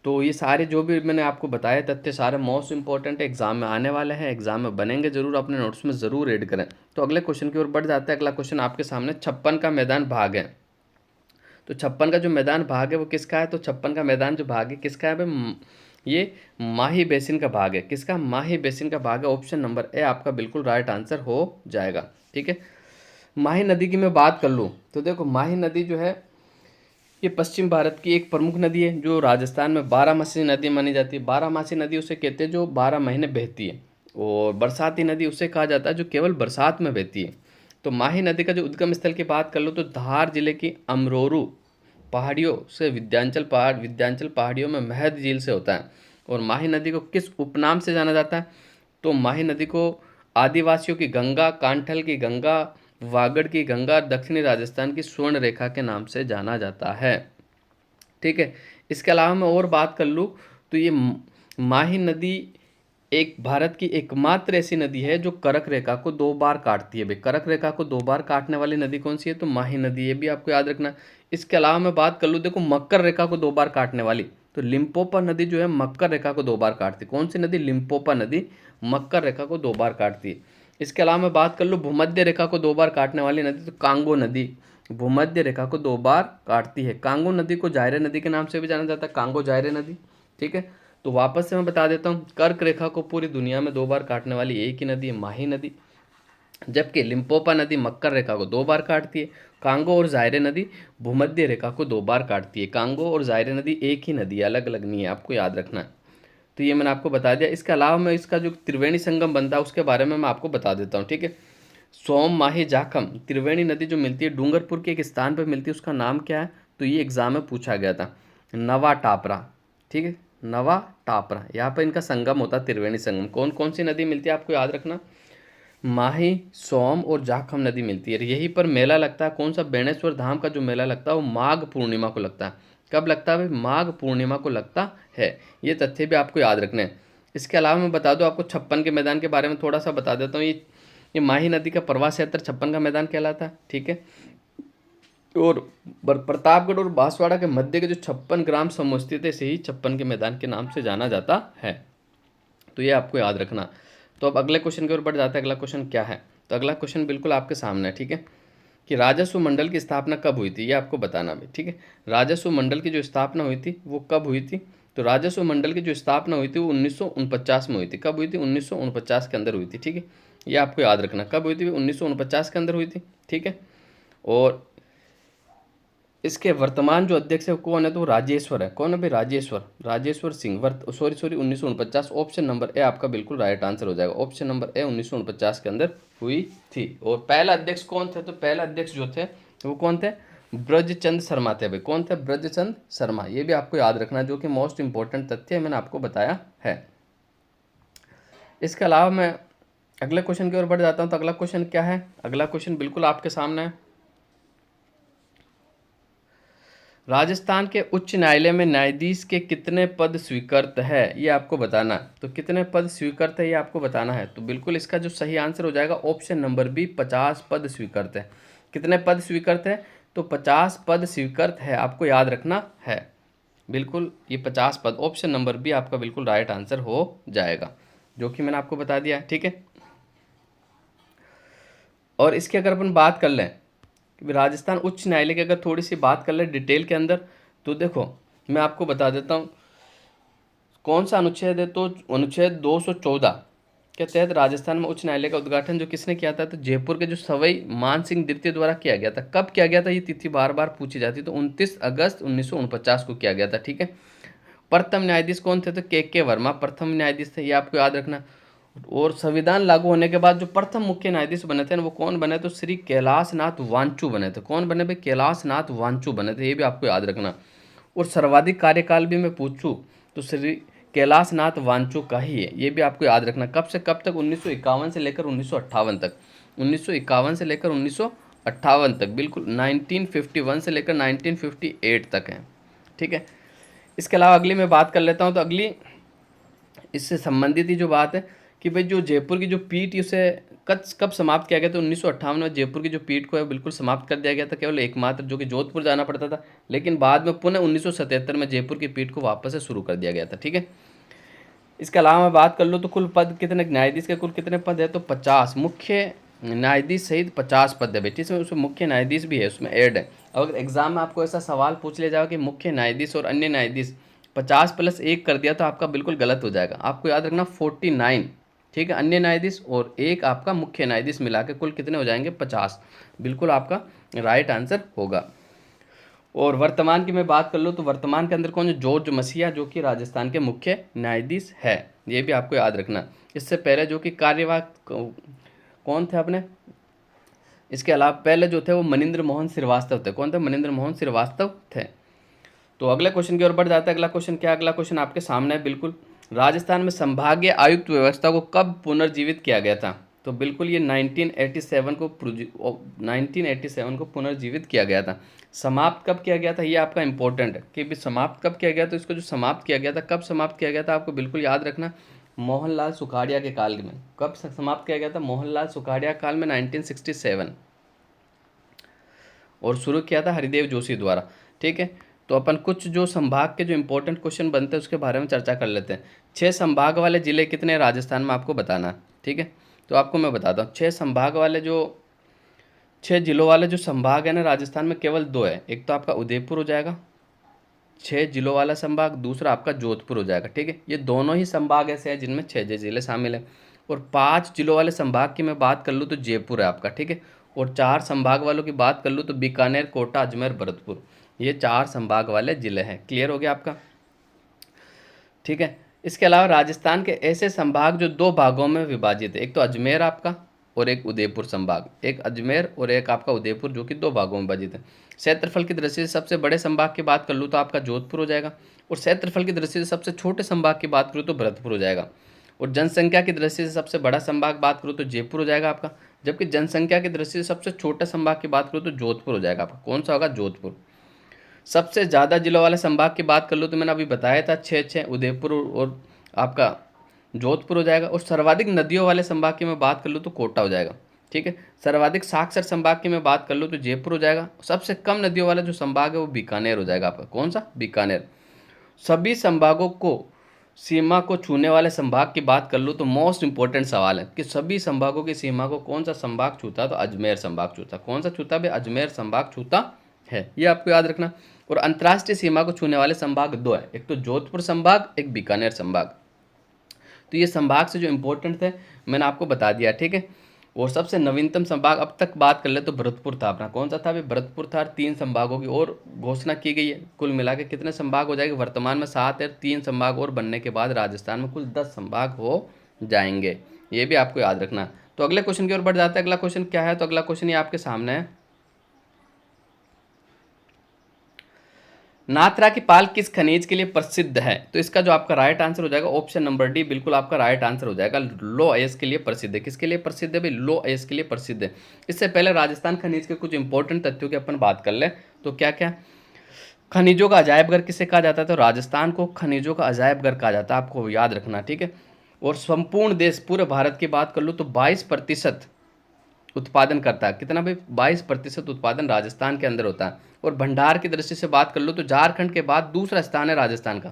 तो ये सारे जो भी मैंने आपको बताए तथ्य सारे मोस्ट इंपॉर्टेंट एग्जाम में आने वाले हैं, एग्जाम में बनेंगे जरूर, अपने नोट्स में जरूर रीड करें। तो अगले क्वेश्चन की ओर बढ़ जाते हैं। अगला क्वेश्चन आपके सामने 56 का मैदान भाग है। तो 56 का जो मैदान भाग है वो किसका है? तो 56 का मैदान जो भाग है किसका है भाई? ये माही बेसिन का भाग है। किसका? माही बेसिन का भाग है। ऑप्शन नंबर ए आपका बिल्कुल राइट आंसर हो जाएगा। ठीक है, माही नदी की मैं बात कर लूँ तो देखो, माही नदी जो है ये पश्चिम भारत की एक प्रमुख नदी है, जो राजस्थान में बारहमासी नदी मानी जाती है। बारहमासी नदी उसे कहते हैं जो 12 महीने बहती है। और बरसाती नदी उसे कहा जाता है जो केवल बरसात में बहती है। तो माही नदी का जो उद्गम स्थल की बात कर लो तो धार जिले की अमरोरू पहाड़ियों से विंध्याचल पहाड़ियों में महद झील से होता है। और माही नदी को किस उपनाम से जाना जाता है? तो माही नदी को आदिवासियों की गंगा, कांठल की गंगा, वागड़ की गंगा, दक्षिणी राजस्थान की स्वर्ण रेखा के नाम से जाना जाता है। ठीक है, इसके अलावा मैं और बात कर लूँ तो ये माही नदी एक भारत की एकमात्र ऐसी नदी है जो कर्क रेखा को 2 बार काटती है। भाई कर्क रेखा को 2 बार काटने वाली नदी कौन सी है? तो माही नदी। ये भी आपको याद रखना। इसके अलावा मैं बात कर लूँ, देखो मकर रेखा को 2 बार काटने वाली, तो लिम्पोपा नदी जो है मकर रेखा को 2 बार काटती है। कौन सी नदी? लिम्पोपा नदी मकर रेखा को 2 बार काटती है। इसके अलावा मैं बात कर लूँ भूमध्य रेखा को 2 बार काटने वाली नदी, तो कांगो नदी भूमध्य रेखा को 2 बार काटती है। कांगो नदी को जायरे नदी के नाम से भी जाना जाता है, कांगो जायरे नदी। ठीक है, तो वापस से मैं बता देता हूँ, कर्क रेखा को पूरी दुनिया में 2 बार काटने वाली एक ही नदी है, माही नदी। जबकि लिम्पोपा नदी मकर रेखा को 2 बार काटती है। कांगो और जायरे नदी भूमध्य रेखा को 2 बार काटती है। कांगो और जायरे नदी एक ही नदी है, अलग अलग नहीं है, आपको याद रखना है। तो ये मैंने आपको बता दिया। इसके अलावा मैं इसका जो त्रिवेणी संगम बनता है उसके बारे में मैं आपको बता देता हूँ। ठीक है, सोम माही जाखम त्रिवेणी नदी जो मिलती है डूंगरपुर के एक स्थान पर मिलती है, उसका नाम क्या है? तो ये एग्जाम में पूछा गया था, नवा टापरा। ठीक है, नवा टापरा, यहाँ पर इनका संगम होता है, त्रिवेणी संगम। कौन कौन सी नदी मिलती है आपको याद रखना? माही, सोम और जाखम नदी मिलती है। यहीं पर मेला लगता है। कौन सा? बेणेश्वर धाम का जो मेला लगता है वो माघ पूर्णिमा को लगता है। कब लगता है भाई? माघ पूर्णिमा को लगता है। ये तथ्य भी आपको याद रखने हैं। इसके अलावा मैं बता दूं आपको 56 के मैदान के बारे में थोड़ा सा बता देता हूँ। ये माही नदी का प्रवास क्षेत्र 56 का मैदान कहलाता है। ठीक है, और प्रतापगढ़ और बांसवाड़ा के मध्य के जो 56 ग्राम समूह स्थित है, इसे ही 56 के मैदान के नाम से जाना जाता है। तो ये आपको याद रखना। तो अब अगले क्वेश्चन की ओर बढ़ जाते हैं। अगला क्वेश्चन क्या है? तो अगला क्वेश्चन बिल्कुल आपके सामने है। ठीक है, कि राजस्व मंडल की स्थापना कब हुई थी, ये आपको बताना भी। ठीक है, राजस्व मंडल की जो स्थापना हुई थी वो कब हुई थी? तो राजस्व मंडल की जो स्थापना हुई थी वो 1949 में हुई थी। कब हुई थी? 1949 के अंदर हुई थी। ठीक है, ये आपको याद रखना, कब हुई थी? 1949 के अंदर हुई थी। ठीक है, और इसके वर्तमान जो अध्यक्ष है कौन है? तो वो राजेश्वर है। कौन है भाई? Rajeshwar Singh. Sorry 1949। Option number A आपका बिल्कुल राइट आंसर हो जाएगा। ऑप्शन नंबर ए 1949 के अंदर हुई थी। और पहला अध्यक्ष कौन थे? तो पहला अध्यक्ष जो थे वो कौन थे? ब्रजचंद शर्मा थे भाई। कौन थे? ब्रजचंद शर्मा। ये भी आपको याद रखना, जो कि मोस्ट इंपॉर्टेंट तथ्य मैंने आपको बताया है। इसके अलावा मैं अगले क्वेश्चन की ओर बढ़ जाता हूँ। तो अगला क्वेश्चन क्या है? अगला क्वेश्चन बिल्कुल आपके सामने है। राजस्थान के उच्च न्यायालय में न्यायाधीश के कितने पद स्वीकृत है, ये आपको बताना है। तो कितने पद स्वीकृत है ये आपको बताना है। तो बिल्कुल इसका जो सही आंसर हो जाएगा ऑप्शन नंबर बी, 50 पद स्वीकृत है। कितने पद स्वीकृत है? तो 50 पद स्वीकृत है, आपको याद रखना है। बिल्कुल ये 50 पद, ऑप्शन नंबर बी आपका बिल्कुल राइट आंसर हो जाएगा, जो कि मैंने आपको बता दिया। ठीक है, और इसकी अगर अपन बात कर लें राजस्थान उच्च न्यायालय की, अगर थोड़ी सी बात कर ले डिटेल के अंदर, तो देखो मैं आपको बता देता हूँ। कौन सा अनुच्छेद है? तो अनुच्छेद 214 के तहत राजस्थान में उच्च न्यायालय का उद्घाटन जो किसने किया था? तो जयपुर के जो सवाई मान सिंह द्वितीय द्वारा किया गया था। कब किया गया था? ये तिथि बार बार पूछी जाती है। तो 29 अगस्त 1949 को किया गया था। ठीक है। प्रथम न्यायाधीश कौन थे? तो के वर्मा प्रथम न्यायाधीश थे, ये आपको याद रखना। और संविधान लागू होने के बाद जो प्रथम मुख्य न्यायाधीश बने थे ना, वो कौन बने? तो श्री कैलाश नाथ वांचू बने थे। कौन बने भाई? कैलाश नाथ वांचू बने थे, ये भी आपको याद रखना। और सर्वाधिक कार्यकाल भी मैं पूछूं तो श्री कैलाश नाथ वांचू का ही है, ये भी आपको याद रखना। कब से कब तक? 1951 से लेकर 1958 तक। 1951 से लेकर 1958 तक, बिल्कुल 1951 से लेकर 1958 तक है। ठीक है। इसके अलावा अगली मैं बात कर लेता हूँ। तो अगली इससे संबंधित ही जो बात है कि भाई जो जयपुर की जो पीठ उसे कब समाप्त किया गया? तो 1958 में जयपुर की जो पीठ को है बिल्कुल समाप्त कर दिया गया था, केवल एकमात्र जो कि जोधपुर जाना पड़ता था। लेकिन बाद में पुनः 1977 में जयपुर की पीठ को वापस से शुरू कर दिया गया था। ठीक है। इसके अलावा मैं बात कर लूँ तो कुल पद कितने, न्यायाधीश के कुल कितने पद है? तो 50 मुख्य न्यायाधीश सहित 50 पद है बेटी। इसमें उसमें मुख्य न्यायाधीश भी है, उसमें ऐड है। अगर एग्जाम में आपको ऐसा सवाल पूछ लिया जाएगा कि मुख्य न्यायाधीश और अन्य न्यायाधीश 50+1 कर दिया तो आपका बिल्कुल गलत हो जाएगा। आपको याद रखना 49। ठीक है। अन्य न्यायाधीश और एक आपका मुख्य न्यायाधीश मिला के कुल कितने हो जाएंगे? 50। बिल्कुल आपका राइट आंसर होगा। और वर्तमान की मैं बात कर लूँ तो वर्तमान के अंदर कौन है? जॉर्ज मसीहा, जो कि राजस्थान के मुख्य न्यायाधीश है, ये भी आपको याद रखना। इससे पहले जो कि कार्यवाहक कौन थे अपने? इसके अलावा पहले जो थे वो मनिंद्र मोहन श्रीवास्तव थे। कौन थे? मनिंद्र मोहन श्रीवास्तव थे। तो अगले क्वेश्चन की ओर बढ़ जाता है। अगला क्वेश्चन क्या? अगला क्वेश्चन आपके सामने है बिल्कुल। राजस्थान में संभागीय आयुक्त व्यवस्था को कब पुनर्जीवित किया गया था? तो बिल्कुल ये 1987 को पुनर्जीवित किया गया था। समाप्त कब किया गया था? ये आपका इंपॉर्टेंट है कि भी समाप्त कब किया गया। तो इसको जो समाप्त किया गया था, कब समाप्त किया गया था, आपको बिल्कुल याद रखना। मोहनलाल सुखाड़िया के काल में। कब समाप्त किया गया था? मोहनलाल सुखाड़िया काल में 1967। और शुरू किया था हरिदेव जोशी द्वारा। ठीक है। तो अपन कुछ जो संभाग के जो इंपॉर्टेंट क्वेश्चन बनते हैं उसके बारे में चर्चा कर लेते हैं। 6 संभाग वाले जिले कितने हैं राजस्थान में, आपको बताना है। ठीक है। तो आपको मैं बताता हूँ 6 संभाग वाले जो 6 जिलों वाले जो संभाग है ना राजस्थान में, केवल 2 है। एक तो आपका उदयपुर हो जाएगा 6 जिलों वाला संभाग, दूसरा आपका जोधपुर हो जाएगा। ठीक है। ये दोनों ही संभाग ऐसे हैं जिनमें 6 जिले शामिल हैं। और 5 जिलों वाले संभाग की मैं बात कर लूँ तो जयपुर है आपका। ठीक है। और 4 संभाग वालों की बात कर लूँ तो बीकानेर, कोटा, अजमेर, भरतपुर, ये 4 संभाग वाले जिले हैं। क्लियर हो गया आपका? ठीक है। इसके अलावा राजस्थान के ऐसे संभाग जो 2 भागों में विभाजित है, एक तो अजमेर आपका और एक उदयपुर संभाग। एक अजमेर और एक आपका उदयपुर, जो कि 2 भागों में विभाजित है। क्षेत्रफल की दृष्टि से सबसे बड़े संभाग की बात कर लूँ तो आपका जोधपुर हो जाएगा। और क्षेत्रफल की दृष्टि से सबसे छोटे संभाग की बात करूँ तो भरतपुर हो जाएगा। और जनसंख्या की दृष्टि से सबसे बड़ा संभाग बात करूँ तो जयपुर हो जाएगा आपका। जबकि जनसंख्या की दृष्टि से सबसे छोटा संभाग की बात करूँ तो जोधपुर हो जाएगा आपका। कौन सा होगा? जोधपुर। सबसे ज़्यादा जिलों वाले संभाग की बात कर लो तो मैंने अभी बताया था 6 उदयपुर और आपका जोधपुर हो जाएगा। और सर्वाधिक नदियों वाले संभाग की मैं बात कर लूँ तो कोटा हो जाएगा। ठीक है। सर्वाधिक साक्षर संभाग की मैं बात कर लूँ तो जयपुर हो जाएगा। सबसे कम नदियों वाला जो संभाग है वो बीकानेर हो जाएगा आपका। कौन सा? बीकानेर। सभी संभागों को सीमा को छूने वाले संभाग की बात कर लूँ तो मोस्ट इंपॉर्टेंट सवाल है कि सभी संभागों की सीमा को कौन सा संभाग छूता? तो अजमेर संभाग छूता। कौन सा छूता भाई? अजमेर संभाग छूता है, ये आपको याद रखना। और अंतर्राष्ट्रीय सीमा को छूने वाले संभाग 2 है, एक तो जोधपुर संभाग, एक बीकानेर संभाग। तो ये संभाग से जो इंपॉर्टेंट थे मैंने आपको बता दिया। ठीक है। और सबसे नवीनतम संभाग अब तक बात कर ले तो भरतपुर था अपना। कौन सा था भाई? भरतपुर था। 3 संभागों की और घोषणा की गई है। कुल मिला के कितने संभाग हो जाएंगे? वर्तमान में 7 है। 3 संभाग और बनने के बाद राजस्थान में कुल 10 संभाग हो जाएंगे, ये भी आपको याद रखना। तो अगले क्वेश्चन की ओर बढ़ जाते हैं। अगला क्वेश्चन क्या है? तो अगला क्वेश्चन ये आपके सामने है। नाथरा की पाल किस खनिज के लिए प्रसिद्ध है? तो इसका जो आपका राइट आंसर हो जाएगा ऑप्शन नंबर डी, बिल्कुल आपका राइट आंसर हो जाएगा। लो अयस्क के लिए प्रसिद्ध है। किसके लिए प्रसिद्ध है भाई? लो अयस्क के लिए प्रसिद्ध है। इससे पहले राजस्थान खनिज के कुछ इंपॉर्टेंट तथ्यों की अपन बात कर ले। तो क्या क्या? खनिजों का अजायब घर किसे कहा जाता है? तो राजस्थान को खनिजों का अजायब घर कहा जाता है, आपको याद रखना। ठीक है। और संपूर्ण देश पूरे भारत की बात कर लो तो 22% उत्पादन करता है। कितना भाई? 22% उत्पादन राजस्थान के अंदर होता है। और भंडार की दृष्टि से बात कर लो तो झारखंड के बाद दूसरा स्थान है राजस्थान का।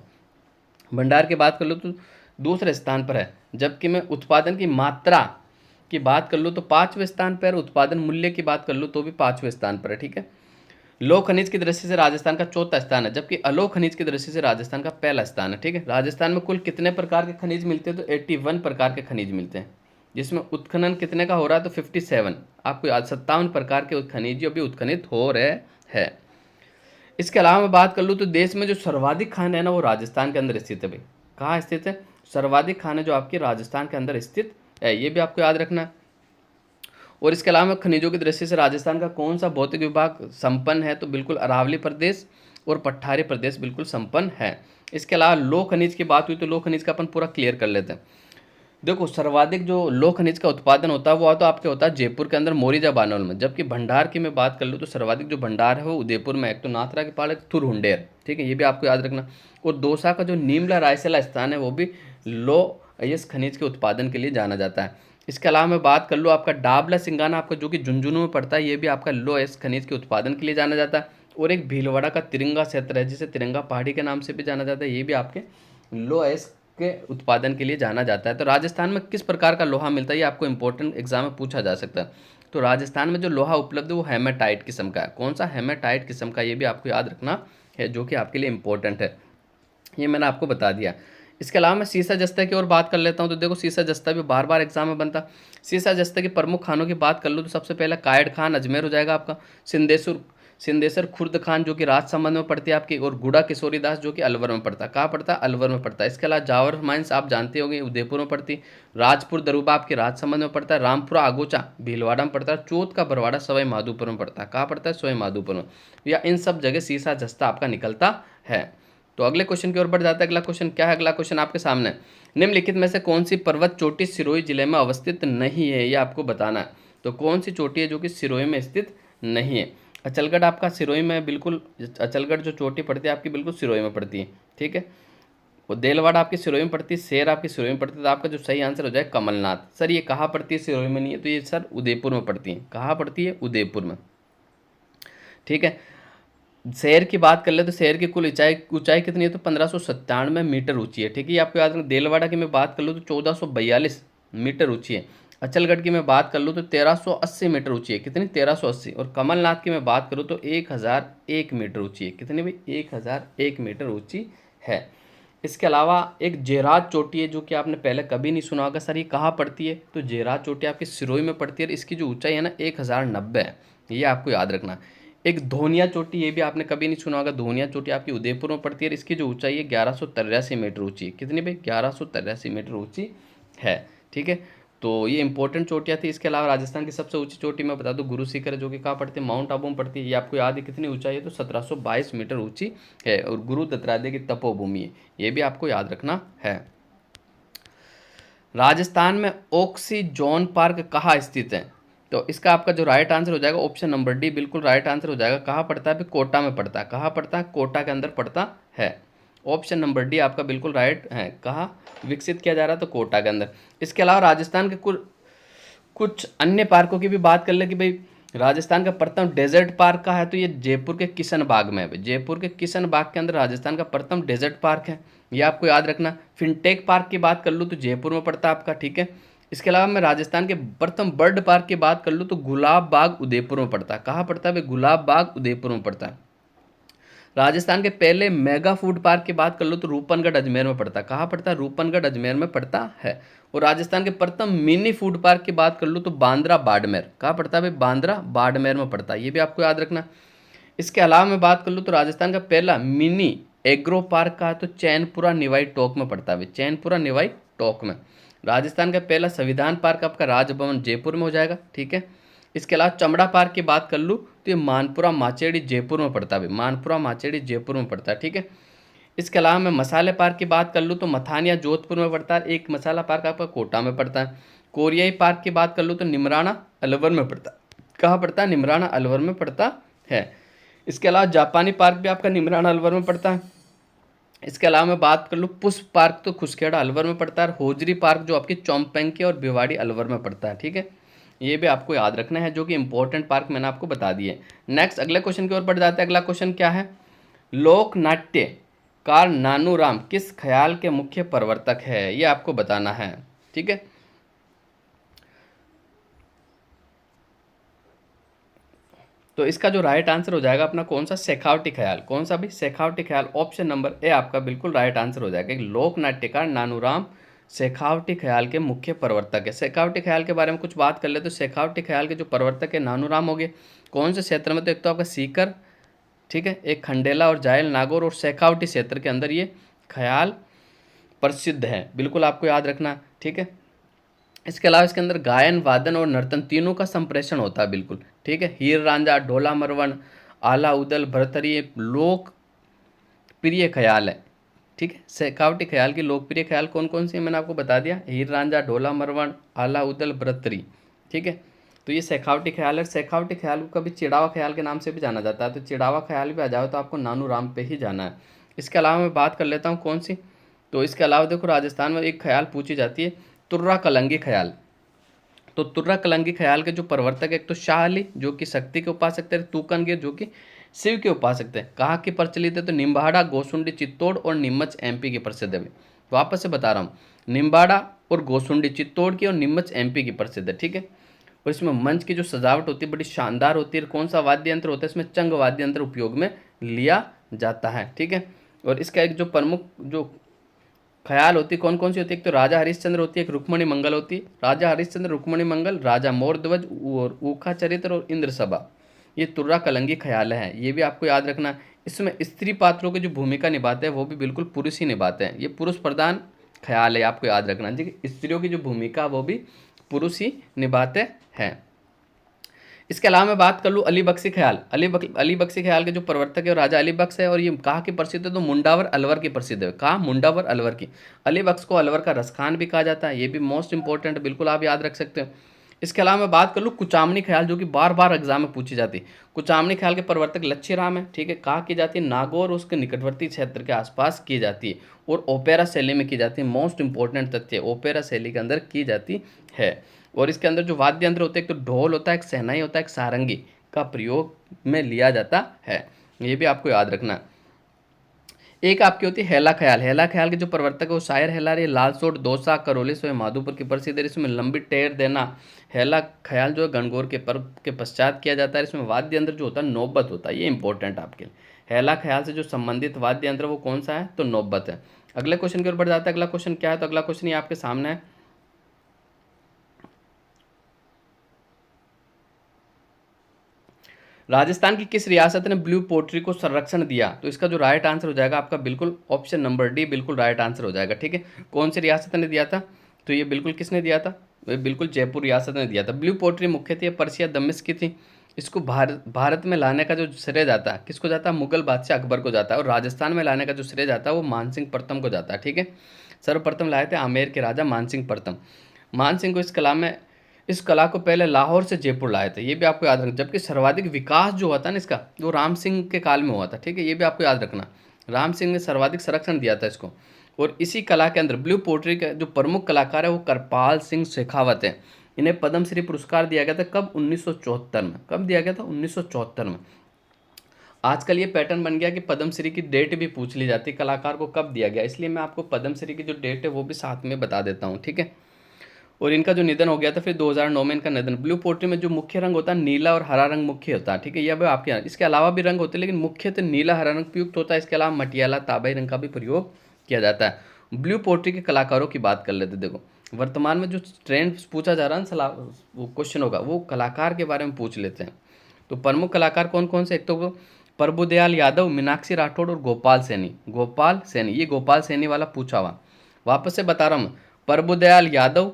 भंडार की बात कर लो तो दूसरे स्थान पर है। जबकि मैं उत्पादन की मात्रा की बात कर लो तो 5वें स्थान पर, उत्पादन मूल्य की बात कर लो तो भी 5वें स्थान पर है। ठीक है। लौह खनिज की दृष्टि से राजस्थान का चौथा स्थान है, जबकि अलोह खनिज की दृष्टि से राजस्थान का पहला स्थान है। ठीक है, राजस्थान में कुल कितने प्रकार के खनिज मिलते हैं? तो 81 प्रकार के खनिज मिलते हैं, जिसमें उत्खनन कितने का हो रहा है? तो 57। आपको याद 57 प्रकार के खनिज अभी उत्खनित हो रहे हैं। इसके अलावा मैं बात कर लूँ तो देश में जो सर्वाधिक खान है ना, वो राजस्थान के अंदर स्थित है भाई। कहाँ स्थित है? सर्वाधिक खान है जो आपकी राजस्थान के अंदर स्थित है, ये भी आपको याद रखना है। और इसके अलावा खनिजों की दृष्टि से राजस्थान का कौन सा भौतिक विभाग संपन्न है? तो बिल्कुल अरावली प्रदेश और पठारी प्रदेश बिल्कुल संपन्न है। इसके अलावा लौह खनिज की बात हुई तो लौह खनिज का अपन पूरा क्लियर कर लेते हैं। देखो, सर्वाधिक जो लौह खनिज का उत्पादन होता है वो तो आपके होता है जयपुर के अंदर मोरीजा बानोल में, जबकि भंडार की मैं बात कर लूँ तो सर्वाधिक जो भंडार है वो उदयपुर में, एक तो नाथरा के पहाड़, एक थुरहुंडेर। ठीक है, ये भी आपको याद रखना। और दौसा का जो नीमला रायसेला स्थान है वो भी लौह अयस्क खनिज के उत्पादन के लिए जाना जाता है। इसके अलावा मैं बात कर लूँ आपका डाबला सिंगाना, आपका जो कि झुंझुनू में पड़ता है, ये भी आपका लौह अयस्क खनिज के उत्पादन के लिए जाना जाता है। और एक भीलवाड़ा का तिरंगा क्षेत्र है जिसे तिरंगा पहाड़ी के नाम से भी जाना जाता है, ये भी आपके लौह अयस्क के उत्पादन के लिए जाना जाता है। तो राजस्थान में किस प्रकार का लोहा मिलता है, ये आपको इंपॉर्टेंट एग्जाम में पूछा जा सकता है। तो राजस्थान में जो लोहा उपलब्ध है वो हेमेटाइट किस्म का है। कौन सा? हेमेटाइट किस्म का, ये भी आपको याद रखना है, जो कि आपके लिए इंपॉर्टेंट है, ये मैंने आपको बता दिया। इसके अलावा मैं सीसा जस्ता की ओर बात कर लेता हूँ। तो देखो, सीसा जस्ता भी बार बार एग्जाम में बनता। सीसा जस्ता के प्रमुख खानों की बात कर लो तो सबसे पहला कायड खान अजमेर हो जाएगा आपका, सिंदेश्वर खुर्द खान जो कि राजसमंद में पड़ती है आपकी, और गुड़ा किशोरी दास जो कि अलवर में पड़ता है। कहाँ पड़ता है? अलवर में पड़ता है। इसके अलावा जावर माइंस आप जानते होंगे उदयपुर में पड़ती, राजपुर दरुबा आपके राजसमंद में पड़ता है, रामपुरा आगोचा भीलवाड़ा में पड़ता है, चौथ का बरवाड़ा सवाई माधोपुर में पड़ता है। कहाँ पड़ता है? सवाई माधोपुर में। या इन सब जगह सीसा जस्ता आपका निकलता है। तो अगले क्वेश्चन की ओर बढ़ जाता है। अगला क्वेश्चन क्या है? अगला क्वेश्चन आपके सामने, निम्नलिखित में से कौन सी पर्वत चोटी सिरोही जिले में अवस्थित नहीं है, ये आपको बताना है। तो कौन सी चोटी है जो कि सिरोही में स्थित नहीं है? अचलगढ़ आपका सिरोही में, बिल्कुल अचलगढ़ जो चोटी पड़ती है आपकी बिल्कुल सिरोही में पड़ती है। ठीक है, और देलवाड़ा आपकी सिरोही में पड़ती है, शेर आपकी सिरोही में पड़ती है। तो आपका जो सही आंसर हो जाए कमलनाथ। सर ये कहाँ पड़ती है? सिरोही में नहीं है, तो ये सर उदयपुर में पड़ती है। कहाँ पड़ती है? उदयपुर में। ठीक है, शहर की बात कर ले तो शहर की कुल ऊंचाई ऊंचाई कितनी है? तो 1597 मीटर ऊंची है। ठीक है, ये आपको याद रखना। देलवाड़ा की मैं बात कर लूँ तो 1442 मीटर ऊंची है। अचलगढ़ की मैं बात कर लूँ तो 1380 मीटर ऊंची है। कितनी? 1380। और कमलनाथ की मैं बात करूँ तो 1001 मीटर ऊंची है। कितनी भाई? 1001 मीटर ऊंची है। इसके अलावा एक जेराज चोटी है जो कि आपने पहले कभी नहीं सुना होगा। सर ये कहाँ पड़ती है? तो जेराज चोटी आपकी सिरोही में पड़ती है, और इसकी जो ऊंचाई है ना 1090 है, ये आपको याद रखना। एक धोनिया चोटी, ये भी आपने कभी नहीं सुना होगा। धोनिया चोटी आपकी उदयपुर में पड़ती है, और इसकी जो ऊंचाई है 1183 मीटर ऊंची है। कितनी भाई? 1183 मीटर ऊंची है। ठीक है, तो ये इंपॉर्टेंट चोटियाँ थी। इसके अलावा राजस्थान की सबसे ऊंची चोटी मैं बता दूं गुरु शिखर, जो कि कहाँ पड़ती है? माउंट आबू में पड़ती है। ये आपको याद है कितनी ऊंचाई है? तो 1722 मीटर ऊंची है, और गुरु दत्तात्रेय की तपोभूमि है, ये भी आपको याद रखना है। राजस्थान में ऑक्सीजोन पार्क कहाँ स्थित है? तो इसका आपका जो राइट आंसर हो जाएगा ऑप्शन नंबर डी, बिल्कुल राइट आंसर हो जाएगा। कहाँ पड़ता है? कोटा में पड़ता है। कहाँ पड़ता है? कोटा के अंदर पड़ता है। ऑप्शन नंबर डी आपका बिल्कुल राइट है। कहाँ विकसित किया जा रहा है? तो कोटा के अंदर। इसके अलावा राजस्थान के कुछ अन्य पार्कों की भी बात कर ले कि भाई राजस्थान का प्रथम डेजर्ट पार्क का है, तो ये जयपुर के किशन बाग में है। जयपुर के किशन बाग के अंदर राजस्थान का प्रथम डेजर्ट पार्क है, ये आपको याद रखना। फिनटेक पार्क की बात कर लूँ तो जयपुर में पड़ता है आपका। ठीक है, इसके अलावा मैं राजस्थान के प्रथम बर्ड पार्क की बात कर लूँ तो गुलाब बाग उदयपुर में पड़ता है। कहाँ पड़ता है भाई? गुलाब बाग उदयपुर में पड़ता है। राजस्थान के पहले मेगा फूड पार्क की बात कर लो तो रूपनगढ़ अजमेर में पड़ता है। कहाँ पड़ता है? रूपनगढ़ अजमेर में पड़ता है। और राजस्थान के प्रथम मिनी फूड पार्क की बात कर लो तो बांद्रा बाड़मेर। कहाँ पड़ता है भाई? बांद्रा बाड़मेर में पड़ता है, ये भी आपको याद रखना। इसके अलावा मैं बात कर लूँ तो राजस्थान का पहला मिनी एग्रो पार्क का है तो चैनपुरा निवाई टोक में पड़ता है। चैनपुरा निवाई टोक में। राजस्थान का पहला संविधान पार्क आपका राजभवन जयपुर में हो जाएगा। ठीक है, इसके अलावा चमड़ा पार्क की बात कर लूँ तो ये मानपुरा माचेड़ी जयपुर में पड़ता है। मानपुरा माचेड़ी जयपुर में पड़ता है। ठीक है, इसके अलावा मैं मसाले पार्क की बात कर लूँ तो मथानिया जोधपुर में पड़ता है। एक मसाला पार्क आपका कोटा में पड़ता है। कोरियाई पार्क की बात कर लूँ तो निमराना अलवर में पड़ता है। कहाँ पड़ता है? निमराना अलवर में पड़ता है। इसके अलावा जापानी पार्क भी आपका निमराना अलवर में पड़ता है। इसके अलावा मैं बात कर लूँ पुष्प पार्क तो खुसखेड़ा अलवर में पड़ता है। होजरी पार्क जो आपकी चौंपेंकी और भिवाड़ी अलवर में पड़ता है। ठीक है, ये भी आपको याद रखना है, जो कि इंपॉर्टेंट पार्क मैंने आपको बता दिए। नेक्स्ट अगले क्वेश्चन की ओर बढ़ जाते हैं। अगला क्वेश्चन क्या है? लोक नाट्यकार नानूराम किस ख्याल के मुख्य प्रवर्तक है, ये आपको बताना है। ठीक है, तो इसका जो राइट आंसर हो जाएगा अपना कौन सा, शेखावटी ख्याल। कौन सा भी, शेखावटी ख्याल। ऑप्शन नंबर ए आपका बिल्कुल राइट आंसर हो जाएगा। लोक नाट्यकार नानूराम शेखावटी ख्याल के मुख्य प्रवर्तक है। शेखावटी ख्याल के बारे में कुछ बात कर ले तो शेखावटी ख्याल के जो प्रवर्तक है नानूराम हो गए। कौन से क्षेत्र में, तो एक तो आपका सीकर, ठीक है, एक खंडेला और जायल नागौर और शेखावटी क्षेत्र के अंदर ये ख्याल प्रसिद्ध है, बिल्कुल आपको याद रखना, ठीक है। इसके अलावा इसके अंदर गायन, वादन और नर्तन तीनों का संप्रेषण होता है, बिल्कुल ठीक है। हीर रांझा, ढोला मरवन, आला उदल, भरतरी लोक प्रिय ख्याल है, ठीक है। शेखावटी ख्याल की लोकप्रिय ख्याल कौन कौन सी है मैंने आपको बता दिया, हीर रांझा, ढोला मरवन, आला उदल, भरतरी, ठीक है। तो ये शेखावटी ख्याल है। शेखावटी ख्याल को कभी चिड़ावा ख्याल के नाम से भी जाना जाता है, तो चिड़ावा ख्याल भी आ जाओ तो आपको नानू राम पे ही जाना है। इसके अलावा मैं बात कर लेता हूँ कौन सी, तो इसके अलावा देखो राजस्थान में एक ख्याल पूछी जाती है, तुर्रा कलंगी ख्याल। तो तुर्रा कलंगी ख्याल के जो प्रवर्तक है, एक तो शाह अली जो कि शक्ति के उपासक थे, तूकनगिर जो कि शिव के उपासक थे। कहाँ की प्रचलित है, तो निम्बाड़ा, गोसुंडी, चित्तौड़ और नीमच एमपी की प्रसिद्ध है। वापस से बता रहा हूँ, निम्बाड़ा और गोसुंडी चित्तौड़ की और नीमच एमपी की प्रसिद्ध है, ठीक है। और इसमें मंच की जो सजावट होती है बड़ी शानदार होती है। कौन सा वाद्य यंत्र होता है इसमें, चंग वाद्य यंत्र उपयोग में लिया जाता है, ठीक है। और इसका एक जो प्रमुख जो ख्याल होती कौन कौन सी होती है, एक तो राजा हरिश्चंद्र होती है, एक रुक्मणी मंगल होती है। राजा हरिश्चंद्र, रुक्मणी मंगल, राजा मोरध्वज और ऊखा चरित्र और इंद्र सभा, ये तुर्रा कलंगी ख्याल है, ये भी आपको याद रखना। इसमें स्त्री पात्रों की जो भूमिका निभाते हैं वो भी बिल्कुल पुरुष ही निभाते हैं, ये पुरुष प्रधान ख्याल है, आपको याद रखना जी। स्त्रियों की जो भूमिका वो भी पुरुष ही निभाते हैं। इसके अलावा मैं बात कर लूँ अली बख्शी ख्याल। अली बख्शी ख्याल के जो प्रवर्तक है वो राजा अली बख्श है, और ये कहाँ की प्रसिद्ध है, तो मुंडावर अलवर की प्रसिद्ध है। कहाँ, मुंडावर अलवर की। अली बख्श को अलवर का रसखान भी कहा जाता है, ये भी मोस्ट इंपॉर्टेंट, बिल्कुल आप याद रख सकते हो। इसके अलावा मैं बात कर लूँ कुचामनी ख्याल, जो कि बार बार एग्जाम में पूछी जाती है। कुचामनी ख्याल के प्रवर्तक लच्छी राम है, ठीक है। कहाँ की जाती है, नागौर और उसके निकटवर्ती क्षेत्र के आसपास की जाती है, और ओपेरा शैली में की जाती है। मोस्ट इंपॉर्टेंट तथ्य, ओपेरा शैली के अंदर की जाती है। और इसके अंदर जो वाद्य यंत्र होते हैं, एक तो ढोल होता है, एक शहनाई होता है, एक सारंगी का प्रयोग में लिया जाता है, ये भी आपको याद रखना। एक आपकी होती है हेला ख्याल। हेला ख्याल के जो प्रवर्तक है वो शायर हेला रे, लालसोट, दौसा, करौली से माधोपुर की प्रसिद्ध है। इसमें लंबी टेर देना हेला ख्याल जो है गणगौर के पर्व के पश्चात किया जाता है। इसमें वाद्य यंत्र जो होता है नौबत होता है, ये इंपॉर्टेंट आपके लिए। हेला ख्याल से जो संबंधित वाद्य यंत्र वो कौन सा है, तो नौबत है। अगले क्वेश्चन की ओर बढ़ जाता है। अगला क्वेश्चन क्या है, तो अगला क्वेश्चन ये आपके सामने है, राजस्थान की किस रियासत ने ब्लू पोट्री को संरक्षण दिया, तो इसका जो राइट आंसर हो जाएगा आपका बिल्कुल ऑप्शन नंबर डी, बिल्कुल राइट आंसर हो जाएगा, ठीक है। कौन सी रियासत ने दिया था, तो ये बिल्कुल किसने दिया था, ये बिल्कुल जयपुर रियासत ने दिया था। ब्लू पोट्री मुख्यतः पर्सिया दमिश्क की थी। इसको भारत में लाने का जो श्रेय जाता है किसको जाता है, मुगल बादशाह अकबर को जाता है। और राजस्थान में लाने का जो श्रेय जाता है वो मानसिंह प्रथम को जाता है, ठीक है। सर्वप्रथम लाए थे आमेर के राजा मानसिंह प्रथम। मानसिंह को इस कला को पहले लाहौर से जयपुर लाए थे, ये भी आपको याद रखना। जबकि सर्वाधिक विकास जो हुआ था ना इसका, वो राम सिंह के काल में हुआ था, ठीक है, ये भी आपको याद रखना। राम सिंह ने सर्वाधिक संरक्षण दिया था इसको। और इसी कला के अंदर ब्लू पोट्री के जो प्रमुख कलाकार है वो करपाल सिंह शेखावत है। इन्हें पद्मश्री पुरस्कार दिया गया था कब, 1974 में। कब दिया गया था, 1974 में। आजकल ये पैटर्न बन गया कि पद्मश्री की डेट भी पूछ ली जाती है, कलाकार को कब दिया गया, इसलिए मैं आपको पद्मश्री की जो डेट है वो भी साथ में बता देता हूँ, ठीक है। और इनका जो निधन हो गया था फिर 2009 में इनका निधन। ब्लू पोट्री में जो मुख्य रंग होता है नीला और हरा रंग मुख्य होता है, ठीक है। यह भी आपके यहाँ, इसके अलावा भी रंग होते हैं लेकिन मुख्यतः नीला हरा रंग प्रयुक्त होता है। इसके अलावा मटियाला, ताबाई रंग का भी प्रयोग किया जाता है। ब्लू पोट्री के कलाकारों की बात कर लेते, देखो वर्तमान में जो ट्रेंड पूछा जा रहा है ना, वो क्वेश्चन होगा वो कलाकार के बारे में पूछ लेते हैं। तो प्रमुख कलाकार कौन कौन से, एक तो प्रभुदयाल यादव, मीनाक्षी राठौड़ और गोपाल सैनी। गोपाल सैनी, ये गोपाल सैनी वाला पूछा हुआ, वापस से बता रहा हूँ। प्रभुदयाल यादव,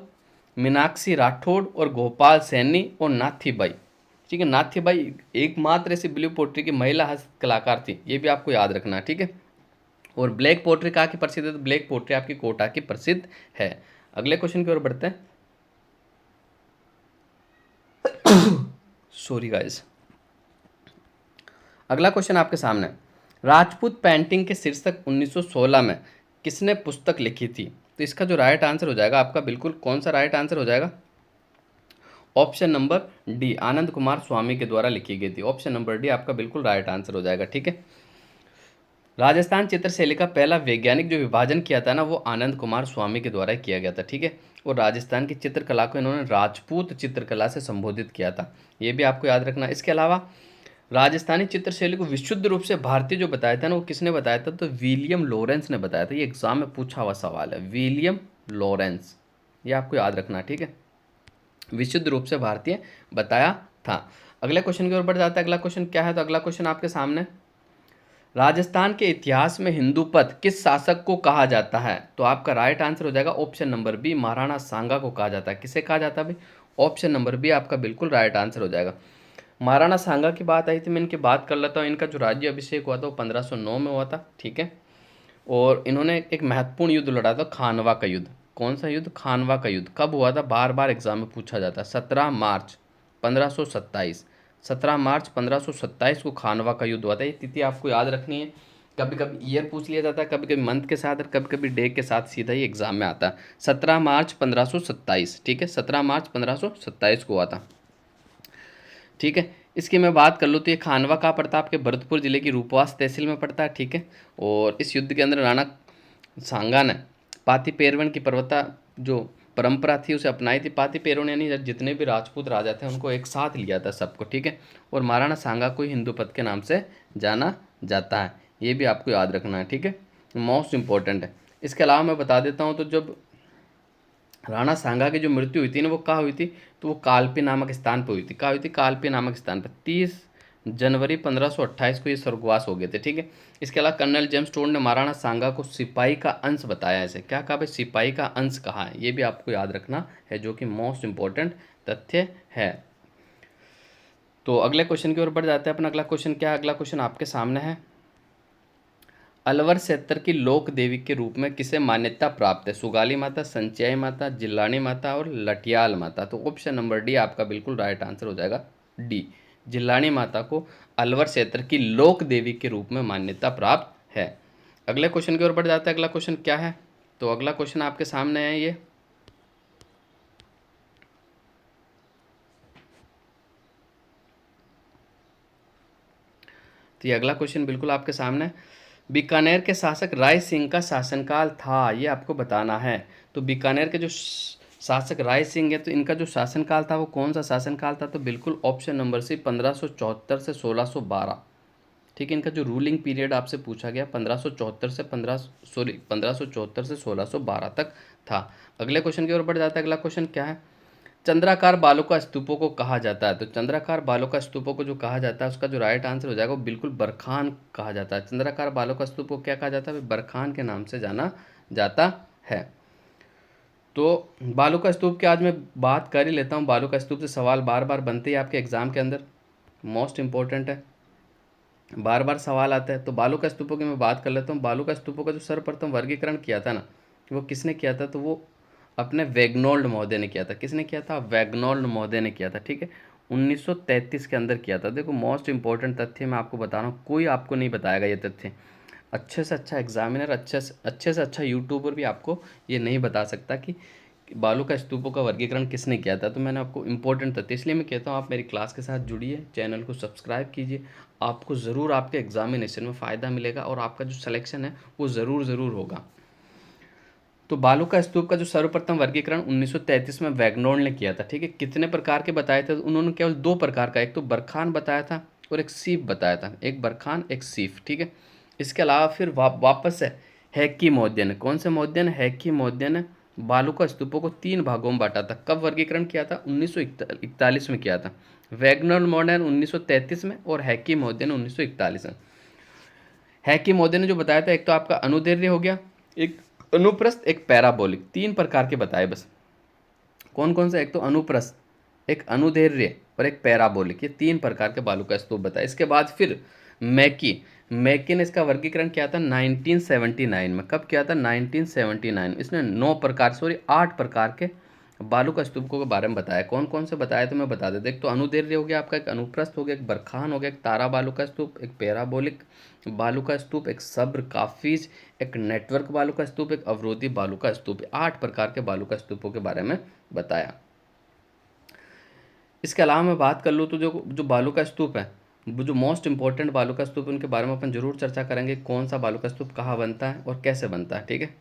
मीनाक्षी राठौड़ और गोपाल सैनी और नाथीबाई, ठीक है। नाथीबाई एकमात्र ऐसी ब्लू पोट्री की महिला हस्त कलाकार थी, ये भी आपको याद रखना है, ठीक है। और ब्लैक पोट्री कहाँ की प्रसिद्ध है, तो ब्लैक पोट्री आपकी कोटा की प्रसिद्ध है। अगले क्वेश्चन की ओर बढ़ते हैं। Sorry guys. अगला क्वेश्चन आपके सामने, राजपूत पेंटिंग के शीर्षक 1916 में किसने पुस्तक लिखी थी, तो इसका जो राइट आंसर हो जाएगा आपका बिल्कुल कौन सा राइट आंसर हो जाएगा, option number D, Anand Kumar स्वामी के द्वारा लिखी गई थी। ऑप्शन नंबर डी आपका बिल्कुल राइट आंसर हो जाएगा, ठीक है। राजस्थान चित्रशैली का पहला वैज्ञानिक जो विभाजन किया था ना वो आनंद कुमार स्वामी के द्वारा किया गया था, ठीक है। और राजस्थान की चित्रकला को इन्होंने राजपूत चित्रकला से संबोधित किया था, ये भी आपको याद रखना। इसके अलावा राजस्थानी चित्रशैली को विशुद्ध रूप से भारतीय जो बताया था ना, वो किसने बताया था? तो विलियम लॉरेंस ने बताया था। ये एग्जाम में पूछा हुआ सवाल है, विलियम लॉरेंस, ये आपको याद रखना, ठीक है। विशुद्ध रूप से भारतीय बताया था। अगले क्वेश्चन की ओर बढ़ जाता है। अगला क्वेश्चन क्या है? तो अगला क्वेश्चन आपके सामने, राजस्थान के इतिहास में हिंदूपथ किस शासक को कहा जाता है? तो आपका राइट आंसर हो जाएगा ऑप्शन नंबर बी, महाराणा सांगा को कहा जाता है। किसे कहा जाता है भाई? ऑप्शन नंबर बी आपका बिल्कुल राइट आंसर हो जाएगा। महाराणा सांगा की बात आई थी, मैं इनकी बात कर लेता हूँ। इनका जो राज्य अभिषेक हुआ था वो 1509 में हुआ था, ठीक है। और इन्होंने एक महत्वपूर्ण युद्ध लड़ा था, खानवा का युद्ध। कौन सा युद्ध? खानवा का युद्ध। कब हुआ था? बार बार एग्जाम में पूछा जाता है। 17 मार्च 1527, 17 मार्च 1527 को खानवा का युद्ध हुआ था। ये तिथि आपको याद रखनी है। कभी कभी ईयर पूछ लिया जाता है, कभी कभी मंथ के साथ, और कभी कभी डे के साथ सीधा ही एग्जाम में आता है। 17 मार्च 1527, ठीक है, 17 मार्च 1527 को हुआ था, ठीक है। इसकी मैं बात कर लूँ तो ये खानवा कहाँ पड़ता है? आपके भरतपुर जिले की रूपवास तहसील में पड़ता है, ठीक है। और इस युद्ध के अंदर राणा सांगा ने पाती पेरवन की पर्वता जो परंपरा थी उसे अपनाई थी। पाती पेरवन यानी जितने भी राजपूत राजा थे उनको एक साथ लिया था सबको, ठीक है। और महाराणा सांगा को हिंदूपथ के नाम से जाना जाता है, ये भी आपको याद रखना है, ठीक है, मोस्ट इंपॉर्टेंट है। इसके अलावा मैं बता देता हूँ, तो जब राणा सांगा की जो मृत्यु हुई थी ना, वो कहाँ हुई थी? तो वो कालपी नामक स्थान पर हुई थी। कहाँ हुई थी? कालपी नामक स्थान पर। 30 जनवरी 1528 को ये स्वर्गवास हो गए थे, ठीक है। इसके अलावा कर्नल जेम्स टोड ने महाराणा सांगा को सिपाही का अंश बताया। ऐसे क्या कहा भाई? सिपाही का अंश कहा है, ये भी आपको याद रखना है, जो कि मोस्ट इंपॉर्टेंट तथ्य है। तो अगले क्वेश्चन की ओर बढ़ जाते हैं अपना। अगला क्वेश्चन क्या है? अगला क्वेश्चन आपके सामने है, अलवर क्षेत्र की लोक देवी के रूप में किसे मान्यता प्राप्त है? सुगाली माता, संचयाई माता, जिल्लानी माता और लटियाल माता। तो ऑप्शन नंबर डी आपका बिल्कुल राइट आंसर हो जाएगा, डी, जिल्लानी माता को अलवर क्षेत्र की लोक देवी के रूप में मान्यता प्राप्त है। अगले क्वेश्चन की ओर बढ़ जाता है। अगला क्वेश्चन क्या है? तो अगला क्वेश्चन आपके सामने है ये, तो ये अगला क्वेश्चन बिल्कुल आपके सामने है। बीकानेर के शासक राय सिंह का शासनकाल था, ये आपको बताना है। तो बीकानेर के जो शासक राय सिंह है, तो इनका जो शासनकाल था वो कौन सा शासनकाल था? तो बिल्कुल ऑप्शन नंबर सी, 1574 से 1612, ठीक है। इनका जो रूलिंग पीरियड आपसे पूछा गया 1574 से 1574 से 1612 तक था। अगले क्वेश्चन की ओर बढ़ जाता है। अगला क्वेश्चन क्या है? चंद्राकार बालू का स्तूपों को कहा जाता है। तो चंद्राकार बालू का स्तूपों को जो कहा जाता है, उसका जो राइट आंसर हो जाएगा वो बिल्कुल बरखान कहा जाता है। चंद्राकार बालू का स्तूप को क्या कहा जाता है? बरखान के नाम से जाना जाता है। तो बालू का स्तूप की आज मैं बात कर ही लेता हूँ। बालू का स्तूप से सवाल बार बार बनते ही आपके एग्जाम के अंदर, मोस्ट इंपॉर्टेंट है, बार बार सवाल आता है। तो बालू का स्तूपों की मैं बात कर लेता हूँ। बालू का स्तूपों का जो सर्वप्रथम वर्गीकरण किया था ना, वो किसने किया था? तो वो अपने वैग्नोल्ड महोदय ने किया था। किसने किया था? वैग्नोल्ड महोदय ने किया था, ठीक है। 1933 के अंदर किया था। देखो मोस्ट इंपॉर्टेंट तथ्य मैं आपको बता रहा हूँ, कोई आपको नहीं बताएगा ये तथ्य। अच्छे से अच्छा एग्जामिनर, अच्छे से अच्छा यूट्यूबर भी आपको ये नहीं बता सकता कि बालू का स्तूपों का वर्गीकरण किसने किया था। तो मैंने आपको इंपॉर्टेंट तथ्य, इसलिए मैं कहता हूँ आप मेरी क्लास के साथ जुड़िए, चैनल को सब्सक्राइब कीजिए। आपको ज़रूर आपके एग्जामिनेशन में फ़ायदा मिलेगा और आपका जो सिलेक्शन है वो ज़रूर ज़रूर होगा। तो बालू का स्तूप का जो सर्वप्रथम वर्गीकरण 1933 में वैग्नोल्ड ने किया था, ठीक है। कितने प्रकार के बताए थे? उन्होंने केवल 2 प्रकार का, एक तो बरखान बताया था और एक सीप बताया था। एक बरखान, एक सीप, ठीक है। इसके अलावा फिर वापस से हैकी मौर्य ने, कौन से मौर्य ने? हैकी मौर्य ने बालू का स्तूपों को 3 भागों में बांटा था। कब वर्गीकरण किया था? 1941 में किया था। वैग्नोल्ड मौर्य ने 1933 में और हैकी मौर्य ने 1941 में। हैकी मौर्य ने जो बताया था, एक तो आपका अनुदैर्ध्य हो गया, एक अनुप्रस्थ, एक पैराबोलिक, 3 प्रकार के बताए बस। कौन कौन से? एक तो अनुप्रस्थ, एक अनुदैर्ध्य और एक पैराबोलिक, ये 3 प्रकार के बालू का स्तूप बताया। इसके बाद फिर मैकी मैकी ने इसका वर्गीकरण किया था 1979 में। कब किया था? 1979। इसने 8 प्रकार के बालू का स्तूपों के बारे में बताया। कौन कौन से बताया तो मैं बता देता। एक तो अनुदैर्ध्य हो गया आपका, एक अनुप्रस्थ हो गया, एक बरखान हो गया, एक तारा बालू का स्तूप, एक पैराबोलिक बालू का स्तूप, एक सब्र काफिज, एक नेटवर्क बालू का स्तूप, एक अवरोधी बालू का स्तूप। 8 प्रकार के बालू का स्तूपों के बारे में बताया। इसके अलावा मैं बात कर लूँ तो जो जो बालू का स्तूप है, वो जो मोस्ट इंपॉर्टेंट बालू का स्तूप, उनके बारे में अपन जरूर चर्चा करेंगे। कौन सा बालू का स्तूप कहाँ बनता है और कैसे बनता है, ठीक है।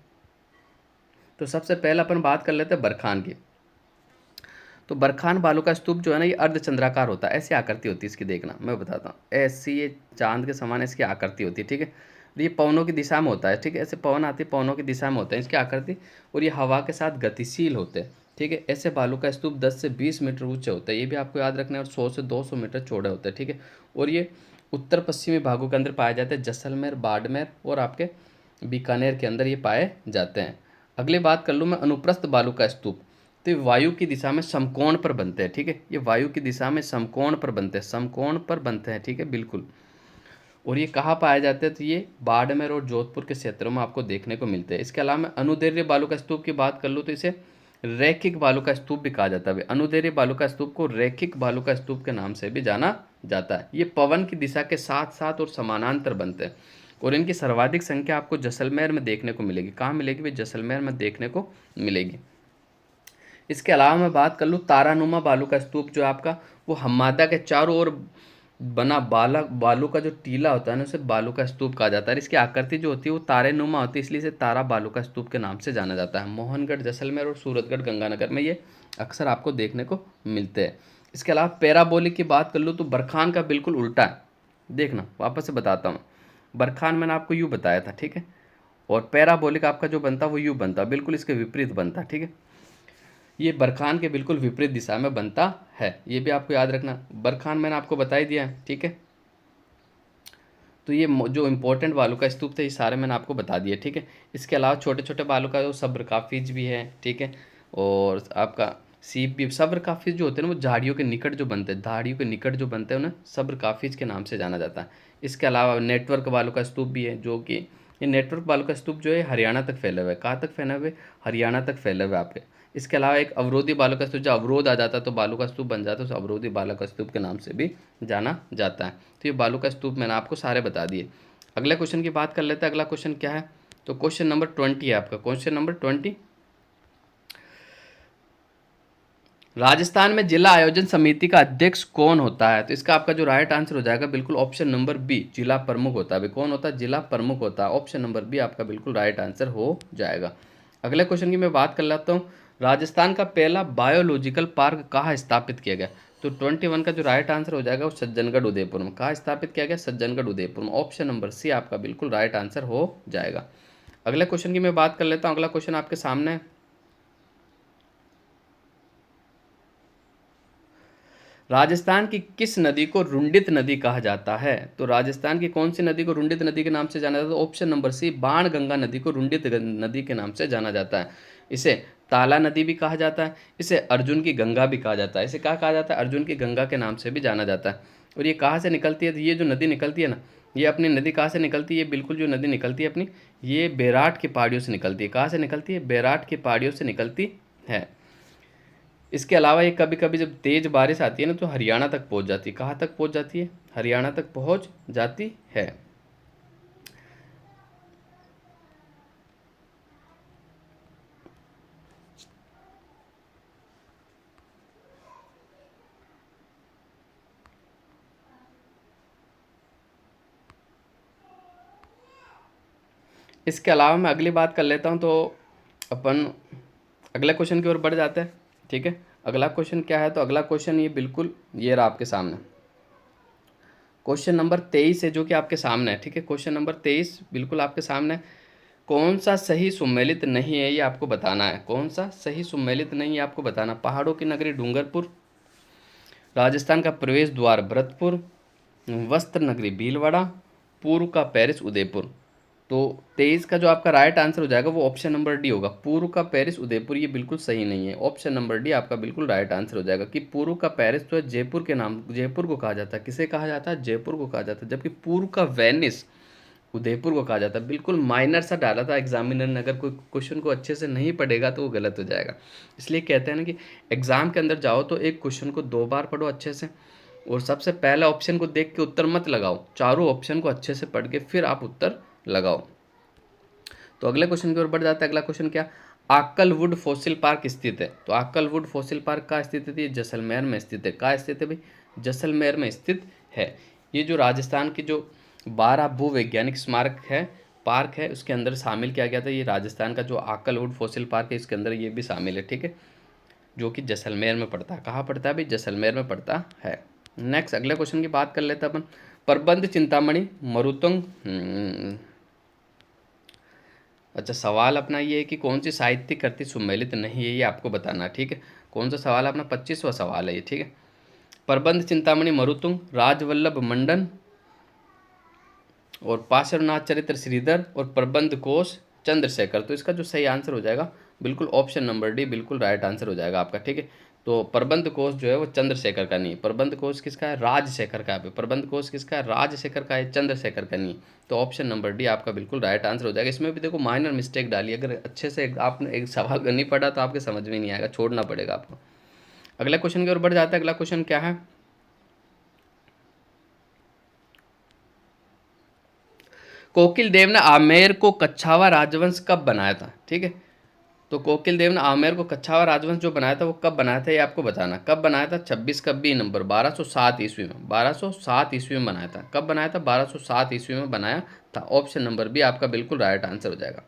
तो सबसे पहले अपन बात कर लेते हैं बरखान की। तो बरखान बालू का स्तूप जो है ना ये अर्धचंद्राकार होता है, ऐसी आकृति होती है इसकी, देखना मैं बताता हूँ, ऐसी ये चांद के समान इसकी आकृति होती है, ठीक है। और ये पवनों की दिशा में होता है, ठीक है, ऐसे पवन आती है पवनों की दिशा में होते हैं इसकी आकृति, और ये हवा के साथ गतिशील होते हैं, ठीक है। ऐसे बालू का स्तूप 10 से 20 मीटर ऊंचे होते हैं, ये भी आपको याद रखना है, और 100 से 200 मीटर चौड़े होते हैं, ठीक है। और ये उत्तर पश्चिमी भागों के अंदर पाए जाते हैं, जैसलमेर, बाड़मेर और आपके बीकानेर के अंदर ये पाए जाते हैं। अगली बात कर लूँ मैं अनुप्रस्थ बालू का स्तूप, तो ये वायु की दिशा में समकोण पर बनते हैं, ठीक है। ये वायु की दिशा में समकोण पर बनते हैं, समकोण पर बनते हैं, ठीक है, बिल्कुल। और ये कहाँ पाए जाते हैं, तो ये बाड़मेर और जोधपुर के क्षेत्रों में आपको देखने को मिलते हैं। इसके अलावा मैं अनुदैर्ध्य बालू का स्तूप की बात कर लूँ तो इसे रैखिक बालू का स्तूप भी कहा जाता है। अनुदैर्ध्य बालू का स्तूप को रैखिक बालू का स्तूप के नाम से भी जाना जाता है। ये पवन की दिशा के साथ साथ और समानांतर बनते हैं, और इनकी सर्वाधिक संख्या आपको जैसलमेर में देखने को मिलेगी। कहाँ मिलेगी भाई, जैसलमेर में देखने को मिलेगी। इसके अलावा मैं बात कर लूँ तारानुमा बालू का स्तूप, जो आपका वो हम्मादा के चारों ओर बना बालू का जो टीला होता है ना, उसे बालू का स्तूप कहा जाता है। इसकी आकृति जो होती है वो तारेनुमा होती है, इसलिए इसे तारा बालू का स्तूप के नाम से जाना जाता है। मोहनगढ़, जैसलमेर और सूरतगढ़, गंगानगर में ये अक्सर आपको देखने को मिलते हैं। इसके अलावा पैराबोलिक की बात कर लूँ तो बरखान का बिल्कुल उल्टा है, देखना वापस से बताता हूँ। बरखान मैंने आपको यूँ बताया था, ठीक है, और पैराबोलिक आपका जो बनता वो यूँ बनता, बिल्कुल इसके विपरीत बनता, ठीक है। ये बरखान के बिल्कुल विपरीत दिशा में बनता है, ये भी आपको याद रखना। बरखान मैंने आपको बता ही दिया है, ठीक है। तो ये जो इम्पोर्टेंट बालू का स्तूप थे ये सारे मैंने आपको बता दिए, ठीक है। इसके अलावा छोटे छोटे बालू का जो सब्र काफिज भी है, ठीक है, और आपका सीप भी। सब्र काफिज जो होते हैं ना वो झाड़ियों के निकट जो बनते हैं, झाड़ियों के निकट जो बनते हैं उन्हें सब्र काफिज के नाम से जाना जाता है। इसके अलावा नेटवर्क बालू का स्तूप भी है, जो कि ये नेटवर्क बालू का स्तूप जो है हरियाणा तक फैला हुआ है। कहाँ तक फैला हुआ है, हरियाणा तक फैला हुआ है आपके। इसके अलावा एक अवरोधी बालू का स्तूप, जो अवरोध आ जाता है तो बालू का स्तूप बन जाता है, उस अवरोधी बालू का स्तूप के नाम से भी जाना जाता है। तो ये बालू का स्तूप मैंने आपको सारे बता दिए। अगले क्वेश्चन की बात कर लेते हैं। अगला क्वेश्चन क्या है, तो क्वेश्चन नंबर 20 है आपका, क्वेश्चन नंबर 20। राजस्थान में जिला आयोजन समिति का अध्यक्ष कौन होता है, तो इसका आपका जो राइट आंसर हो जाएगा बिल्कुल ऑप्शन नंबर बी, जिला प्रमुख होता है। कौन होता है, जिला प्रमुख होता है। ऑप्शन नंबर बी आपका बिल्कुल राइट आंसर हो जाएगा। अगले क्वेश्चन की मैं बात कर लेता हूँ। राजस्थान का पहला बायोलॉजिकल पार्क कहाँ स्थापित किया गया, तो 21 का जो राइट आंसर हो जाएगा वो सज्जनगढ़ उदयपुर में। कहाँ स्थापित किया गया, सज्जनगढ़ उदयपुर में। ऑप्शन नंबर सी आपका बिल्कुल राइट आंसर हो जाएगा। अगले क्वेश्चन की मैं बात कर लेता हूँ। अगला क्वेश्चन आपके सामने है, राजस्थान की किस नदी को रुंडित नदी कहा जाता है, तो राजस्थान की कौन सी नदी को रुंडित नदी के नाम से जाना जाता है, ऑप्शन नंबर सी बाणगंगा नदी को रुंडित नदी के नाम से जाना जाता है। इसे ताला नदी भी कहा जाता है, इसे अर्जुन की गंगा भी कहा जाता है। इसे क्या कहा जाता है, अर्जुन की गंगा के नाम से भी जाना जाता है। और ये कहाँ से निकलती है, तो ये जो नदी निकलती है ना, ये अपनी नदी कहाँ से निकलती है, बिल्कुल जो नदी निकलती है अपनी, ये बैराट की पहाड़ियों से निकलती है। कहाँ से निकलती है, बैराट की पहाड़ियों से निकलती है। इसके अलावा ये कभी कभी जब तेज बारिश आती है ना तो हरियाणा तक पहुंच जाती है। कहाँ तक पहुंच जाती है, हरियाणा तक पहुंच जाती है। इसके अलावा मैं अगली बात कर लेता हूँ, तो अपन अगले क्वेश्चन की ओर बढ़ जाते हैं, ठीक है। अगला क्वेश्चन क्या है, तो अगला क्वेश्चन ये बिल्कुल ये रहा आपके सामने, क्वेश्चन नंबर 23 है जो कि आपके सामने है, ठीक है। क्वेश्चन नंबर 23 बिल्कुल आपके सामने है। कौन सा सही सुमेलित नहीं है ये आपको बताना है, कौन सा सही सुमेलित नहीं है आपको बताना। पहाड़ों की नगरी डूंगरपुर, राजस्थान का प्रवेश द्वार भरतपुर, वस्त्र नगरी भीलवाड़ा, पूर्व का पेरिस उदयपुर। तो 23 का जो आपका राइट आंसर हो जाएगा वो ऑप्शन नंबर डी होगा, पूर्व का पेरिस उदयपुर। ये बिल्कुल सही नहीं है, ऑप्शन नंबर डी आपका बिल्कुल राइट आंसर हो जाएगा कि पूर्व का पेरिस तो है जयपुर के नाम, जयपुर को कहा जाता है। किसे कहा जाता है, जयपुर को कहा जाता है। जबकि पूर्व का वेनिस उदयपुर को कहा जाता है। बिल्कुल माइनर सा डाला था एग्जामिनर ने, अगर कोई क्वेश्चन को अच्छे से नहीं पढ़ेगा तो वो गलत हो जाएगा। इसलिए कहते हैं ना कि एग्जाम के अंदर जाओ तो एक क्वेश्चन को 2 बार पढ़ो अच्छे से, और सबसे पहले ऑप्शन को देख के उत्तर मत लगाओ, चारों ऑप्शन को अच्छे से पढ़ के फिर आप उत्तर लगाओ। तो अगले क्वेश्चन की ओर बढ़ जाता है। अगला क्वेश्चन क्या, आक्कलवुड फॉसिल पार्क स्थित है, तो आक्कलवुड फॉसिल पार्क कहाँ स्थित है, ये जैसलमेर में स्थित है। कहाँ स्थित है भाई, जैसलमेर में स्थित है। ये जो राजस्थान की जो 12 भूवैज्ञानिक स्मारक है, पार्क है, उसके अंदर शामिल किया गया था। ये राजस्थान का जो आक्कलवुड फॉसिल पार्क है इसके अंदर ये भी शामिल है, ठीक है। जो कि जैसलमेर में पड़ता है। कहाँ पड़ता है भाई? जैसलमेर में पड़ता है। नेक्स्ट अगले क्वेश्चन की बात कर लेते हैं अपन। प्रबंध चिंतामणि मरुतुंग अच्छा, सवाल अपना ये है कि कौन सी साहित्यिक कृति सुमेलित नहीं है, ये आपको बताना है, ठीक है। कौन सा सवाल है अपना? 25वां सवाल है ये, ठीक है। प्रबंध चिंतामणि मरुतुंग, राजवल्लभ मंडन और पार्श्वनाथ चरित्र श्रीधर और प्रबंध कोश चंद्रशेखर। तो इसका जो सही आंसर हो जाएगा बिल्कुल ऑप्शन नंबर डी बिल्कुल राइट आंसर हो जाएगा आपका, ठीक है। तो प्रबंध कोश जो है वो चंद्रशेखर का नहीं, प्रबंध कोश किसका है? राजशेखर का है। प्रबंध कोश किसका है? राजशेखर का है, चंद्रशेखर का नहीं। तो ऑप्शन नंबर डी आपका बिल्कुल राइट आंसर हो जाएगा। इसमें भी देखो माइनर मिस्टेक डाली, अगर अच्छे से आपने एक सवाल नहीं पढ़ा तो आपके समझ में नहीं आएगा, छोड़ना पड़ेगा आपको। अगला क्वेश्चन की ओर बढ़ जाता है। अगला क्वेश्चन क्या है? कोकिल देव ने आमेर को कच्छावा राजवंश कब बनाया था, ठीक है। तो कोकिल देव ने आमेर को कच्छावा राजवंश जो बनाया था वो कब बनाया था, ये आपको बताना। कब बनाया था? 26 का बी नंबर 1207 ईस्वी में, 1207 ईस्वी में बनाया था। कब बनाया था? 1207 ईस्वी में बनाया था। ऑप्शन नंबर बी आपका बिल्कुल राइट आंसर हो जाएगा।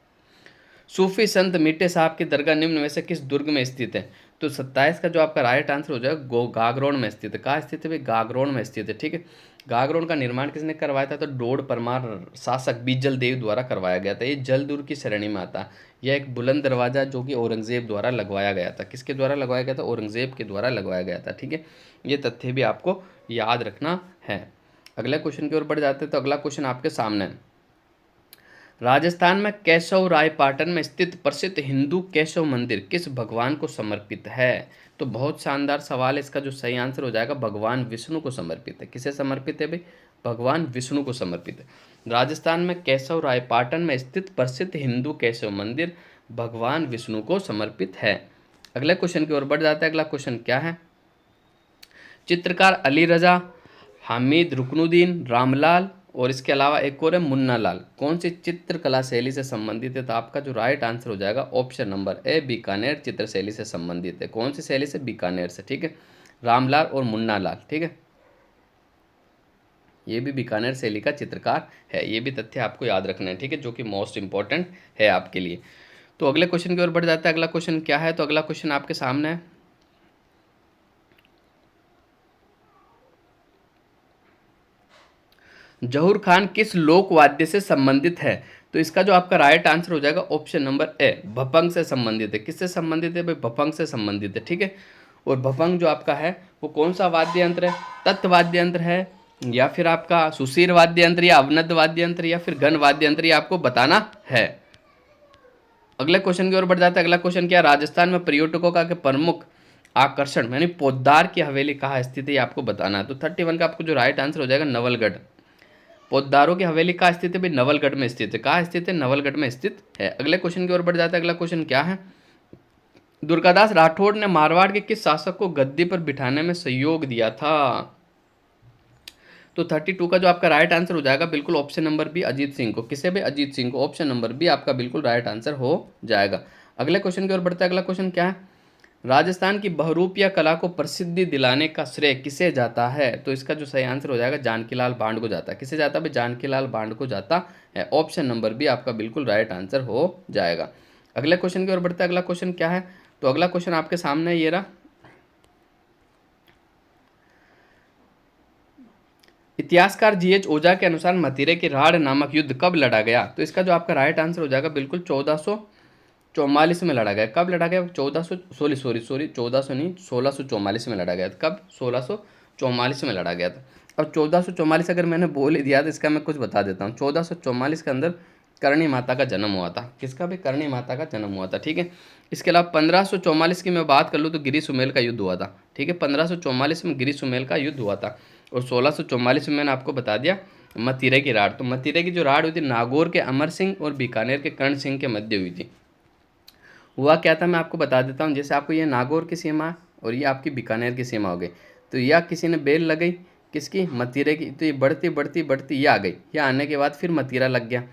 सूफी संत मीठे साहब की दरगाह निम्न में से किस दुर्ग में स्थित है? तो 27 का जो आपका राइट आंसर हो जाएगा गागरोन में स्थित है। कहाँ स्थित है भाई? गागरोन में स्थित है, ठीक है। गागरोन का निर्माण किसने करवाया था? तो डोड परमार शासक बीजल देव द्वारा करवाया गया था। ये जलदुर्ग की श्रेणी में आता है। यह एक बुलंद दरवाजा जो कि औरंगजेब द्वारा लगवाया गया था। किसके द्वारा लगवाया गया था? औरंगजेब के द्वारा लगवाया गया था, ठीक है। ये तथ्य भी आपको याद रखना है। अगले क्वेश्चन की ओर बढ़ जाते हैं। तो अगला क्वेश्चन आपके सामने है। राजस्थान में केशव राय पाटन में स्थित प्रसिद्ध हिंदू केशव मंदिर किस भगवान को समर्पित है? तो बहुत शानदार सवाल है। इसका जो सही आंसर हो जाएगा भगवान विष्णु को समर्पित है। किसे समर्पित है भाई? भगवान विष्णु को समर्पित है। राजस्थान में केशव राय पाटन में स्थित प्रसिद्ध हिंदू केशव मंदिर भगवान विष्णु को समर्पित है। अगले क्वेश्चन की ओर बढ़ जाता है। अगला क्वेश्चन क्या है? चित्रकार अली रजा, हामिद रुकनुद्दीन, रामलाल और इसके अलावा एक और है मुन्ना लाल, कौन सी चित्रकला शैली से संबंधित है? तो आपका जो राइट आंसर हो जाएगा ऑप्शन नंबर ए बीकानेर चित्र शैली से संबंधित है। कौन सी शैली से? बीकानेर से, ठीक है। रामलाल और मुन्ना लाल, ठीक है। ये भी बीकानेर शैली का चित्रकार है। ये भी तथ्य आपको याद रखना है, ठीक है, जो कि मोस्ट इंपॉर्टेंट है आपके लिए। तो अगले क्वेश्चन की ओर बढ़ जाता है। अगला क्वेश्चन क्या है? तो अगला क्वेश्चन आपके सामने है। जहूर खान किस लोक वाद्य से संबंधित है? तो इसका जो आपका राइट आंसर हो जाएगा ऑप्शन नंबर ए भपंग से संबंधित है। किससे संबंधित है भाई? भपंग से संबंधित है, ठीक है। और भपंग जो आपका है वो कौन सा वाद्य यंत्र है? तत् वाद्य यंत्र है या फिर आपका सुशीर वाद्य यंत्र या अवनद वाद्य यंत्र या फिर घन वाद्य यंत्र, ये आपको बताना है। अगले क्वेश्चन की ओर बढ़ जाता है। अगला क्वेश्चन क्या है? राजस्थान में पर्यटकों का प्रमुख आकर्षण यानी पोद्दार की हवेली कहाँ स्थित है, ये आपको बताना है। तो 31 का आपको जो राइट आंसर हो जाएगा नवलगढ़। पोद्दारों की हवेली कहाँ स्थित है भाई? नवलगढ़ में स्थित है। कहाँ स्थित है? नवलगढ़ में स्थित है। अगले क्वेश्चन की ओर बढ़ जाता है। अगला क्वेश्चन क्या है? दुर्गादास राठौड़ ने मारवाड़ के किस शासक को गद्दी पर बिठाने में सहयोग दिया था? तो 32 का जो आपका राइट आंसर हो जाएगा बिल्कुल option number B Ajit Singh को। किसे भी? अजीत सिंह को। ऑप्शन नंबर बी आपका बिल्कुल राइट आंसर हो जाएगा। अगले क्वेश्चन की ओर बढ़ता है। अगला क्वेश्चन क्या है? राजस्थान की बहुरूपिया कला को प्रसिद्धि दिलाने का श्रेय किसे जाता है? तो इसका जो सही आंसर हो जाएगा जानकीलाल बांड को जाता है। किसे जाता है भाई? जानकीलाल बांड को जाता है। ऑप्शन नंबर बी आपका बिल्कुल राइट आंसर हो जाएगा। अगले क्वेश्चन की ओर बढ़ता है। अगला क्वेश्चन क्या है? तो अगला क्वेश्चन आपके सामने ये रहा। इतिहासकार जीएच ओझा के अनुसार मथुरे की राढ़ नामक युद्ध कब लड़ा गया? तो इसका जो आपका राइट आंसर हो जाएगा बिल्कुल 1444 में लड़ा गया। कब लड़ा गया? 1400 सॉरी 1400 नहीं, 1644 में लड़ा गया था। कब? 1644 में लड़ा गया था। अब 1444 अगर मैंने बोल ही दिया तो इसका मैं कुछ बता देता हूँ। 1444 के अंदर करणी माता का जन्म हुआ था। किसका भी? करणी माता का जन्म हुआ था, ठीक है। इसके अलावा 1544 की मैं बात कर लूँ तो गिरी सुमेल का युद्ध हुआ था, ठीक है। 1544 में गिरी सुमेल का युद्ध हुआ था। और 1644 में मैंने आपको बता दिया मथुरे की राढ़। तो मथुरे की जो राढ़ हुई थी नागौर के अमर सिंह और बीकानेर के कर्ण सिंह के मध्य हुई थी। हुआ क्या था मैं आपको बता देता हूँ। जैसे आपको ये नागौर की सीमा और ये आपकी बीकानेर की सीमा हो गई, तो यह किसी ने बेल लगाई किसकी? मथुरे की। तो ये बढ़ती बढ़ती बढ़ती ये आ गई। ये आने के बाद फिर मथुरा लग गया।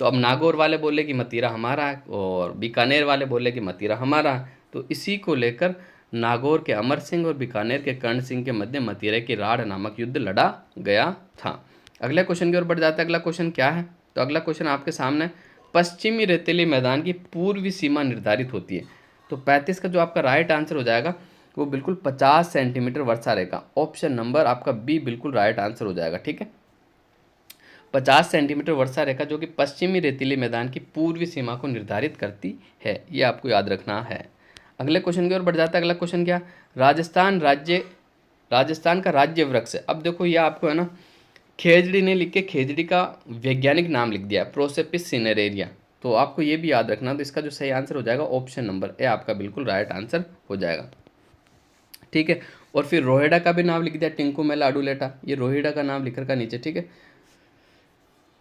तो अब नागौर वाले बोले कि मथुरा हमारा है और बीकानेर वाले बोले कि मथुरा हमारा है। तो इसी को लेकर नागौर के अमर सिंह और बीकानेर के कर्ण सिंह के मध्य मथुरा की राढ़ नामक युद्ध लड़ा गया था। अगले क्वेश्चन की ओर बढ़ जाता है। अगला क्वेश्चन क्या है? तो अगला क्वेश्चन आपके सामने, पश्चिमी रेतीली मैदान की पूर्वी सीमा निर्धारित होती है। तो 35 का जो आपका राइट आंसर हो जाएगा वो बिल्कुल 50 सेंटीमीटर वर्षा रेखा, ऑप्शन नंबर आपका बी बिल्कुल राइट आंसर हो जाएगा। ठीक है, 50 सेंटीमीटर वर्षा रेखा जो कि पश्चिमी रेतीले मैदान की पूर्वी सीमा को निर्धारित करती है, ये आपको याद रखना है। अगले क्वेश्चन की ओर बढ़ जाता है। अगला क्वेश्चन क्या, राजस्थान का राज्य वृक्ष है। अब देखो ये आपको है ना, खेजड़ी ने लिख के खेजड़ी का वैज्ञानिक नाम लिख दिया, प्रोसेपिस सिनेरेरिया। तो आपको ये भी याद रखना, तो इसका जो सही आंसर हो जाएगा ऑप्शन नंबर ए आपका बिल्कुल राइट आंसर हो जाएगा। ठीक है, और फिर रोहिड़ा का भी नाम लिख दिया, टिंकू मेला अडुलेटा, ये रोहिड़ा का नाम लिख रखा नीचे। ठीक है,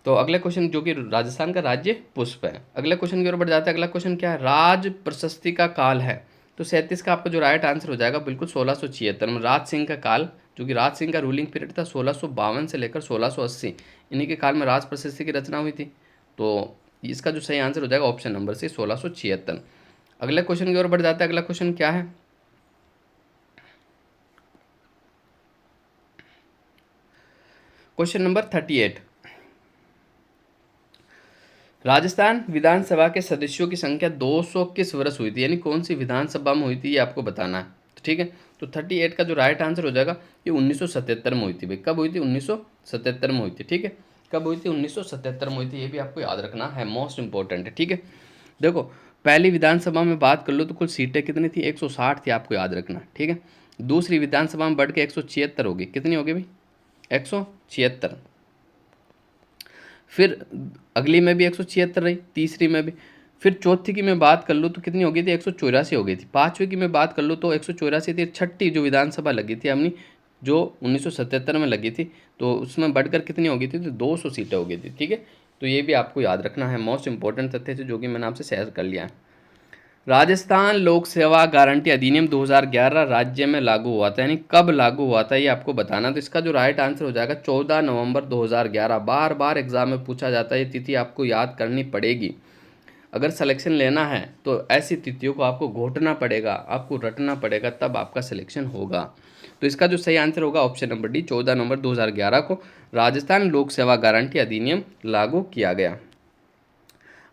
तो अगले क्वेश्चन जो कि राजस्थान का राज्य पुष्प है। अगले क्वेश्चन की ओर बढ़ जाता है। अगला क्वेश्चन क्या है, राज प्रशस्ति का काल है। तो 37 का आपका जो राइट आंसर हो जाएगा बिल्कुल 1676 में राज सिंह का काल, जो कि राज सिंह का रूलिंग पीरियड था 1652 से लेकर 1680, इन्हीं के काल में राज प्रशस्ति की रचना हुई थी। तो इसका जो सही आंसर हो जाएगा ऑप्शन नंबर सी 1676। अगले क्वेश्चन की ओर बढ़ जाता है। अगला क्वेश्चन क्या है, क्वेश्चन नंबर 38, राजस्थान विधानसभा के सदस्यों की संख्या 200 किस वर्ष हुई थी, यानी कौन सी विधानसभा में हुई थी, ये आपको बताना है। ठीक है, तो 38 का जो राइट आंसर हो जाएगा ये 1977 में हुई थी। भाई कब हुई थी, 1977 में हुई थी। ठीक है, कब हुई थी, 1977 में हुई थी, ये भी आपको याद रखना है, मोस्ट इंपॉर्टेंट है। ठीक है, देखो पहली विधानसभा में बात कर लो तो कुल सीटें कितनी थी, 160 थी, आपको याद रखना। ठीक है, दूसरी विधानसभा में बढ़ के 176 होगी, कितनी होगी भाई, 176। फिर अगली में भी 176 रही, तीसरी में भी, फिर चौथी की मैं बात कर लूँ तो कितनी हो गई थी, 184 हो गई थी। पाँचवीं की मैं बात कर लूँ तो 184 थी। छठी जो विधानसभा लगी थी अपनी, जो 1977 में लगी थी, तो उसमें बढ़कर कितनी हो गई थी, तो 200 सीटें हो गई थी। ठीक है, तो ये भी आपको याद रखना है, मोस्ट इंपॉर्टेंट तथ्य थे जो कि मैंने आपसे शेयर कर लिया है। राजस्थान लोक सेवा गारंटी अधिनियम 2011 राज्य में लागू हुआ था, यानी कब लागू हुआ था ये आपको बताना। तो इसका जो राइट आंसर हो जाएगा 14 नवंबर 2011। बार बार एग्जाम में पूछा जाता है, ये तिथि आपको याद करनी पड़ेगी। अगर सिलेक्शन लेना है तो ऐसी तिथियों को आपको घोटना पड़ेगा, आपको रटना पड़ेगा, तब आपका सिलेक्शन होगा। तो इसका जो सही आंसर होगा ऑप्शन नंबर डी, 14 नवंबर 2011 को राजस्थान लोक सेवा गारंटी अधिनियम लागू किया गया।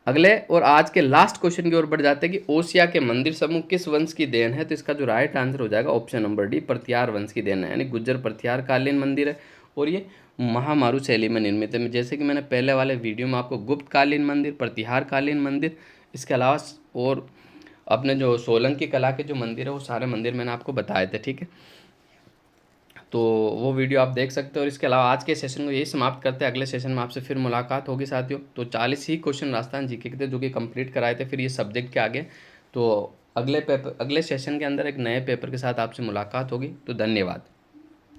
अगले और आज के लास्ट क्वेश्चन की ओर बढ़ जाते हैं कि ओसिया के मंदिर समूह किस वंश की देन है। तो इसका जो राइट आंसर हो जाएगा ऑप्शन नंबर डी, प्रत्यार वंश की देन है, यानी गुज्जर प्रत्यार कालीन मंदिर है, और ये महामारू शैली में निर्मित है। जैसे कि मैंने पहले वाले वीडियो में आपको गुप्त कालीन मंदिर, प्रतिहार कालीन मंदिर, इसके अलावा और अपने जो सोलंकी कला के जो मंदिर है वो सारे मंदिर मैंने आपको बताए थे। ठीक है, तो वो वीडियो आप देख सकते हो। और इसके अलावा आज के सेशन को यही समाप्त करते हैं, अगले सेशन में आपसे फिर मुलाकात होगी साथियों। तो 40 ही क्वेश्चन राजस्थान जीके के थे जो कि कंप्लीट कराए थे, फिर ये सब्जेक्ट के आगे। तो अगले सेशन के अंदर एक नए पेपर के साथ आपसे मुलाकात होगी। तो धन्यवाद।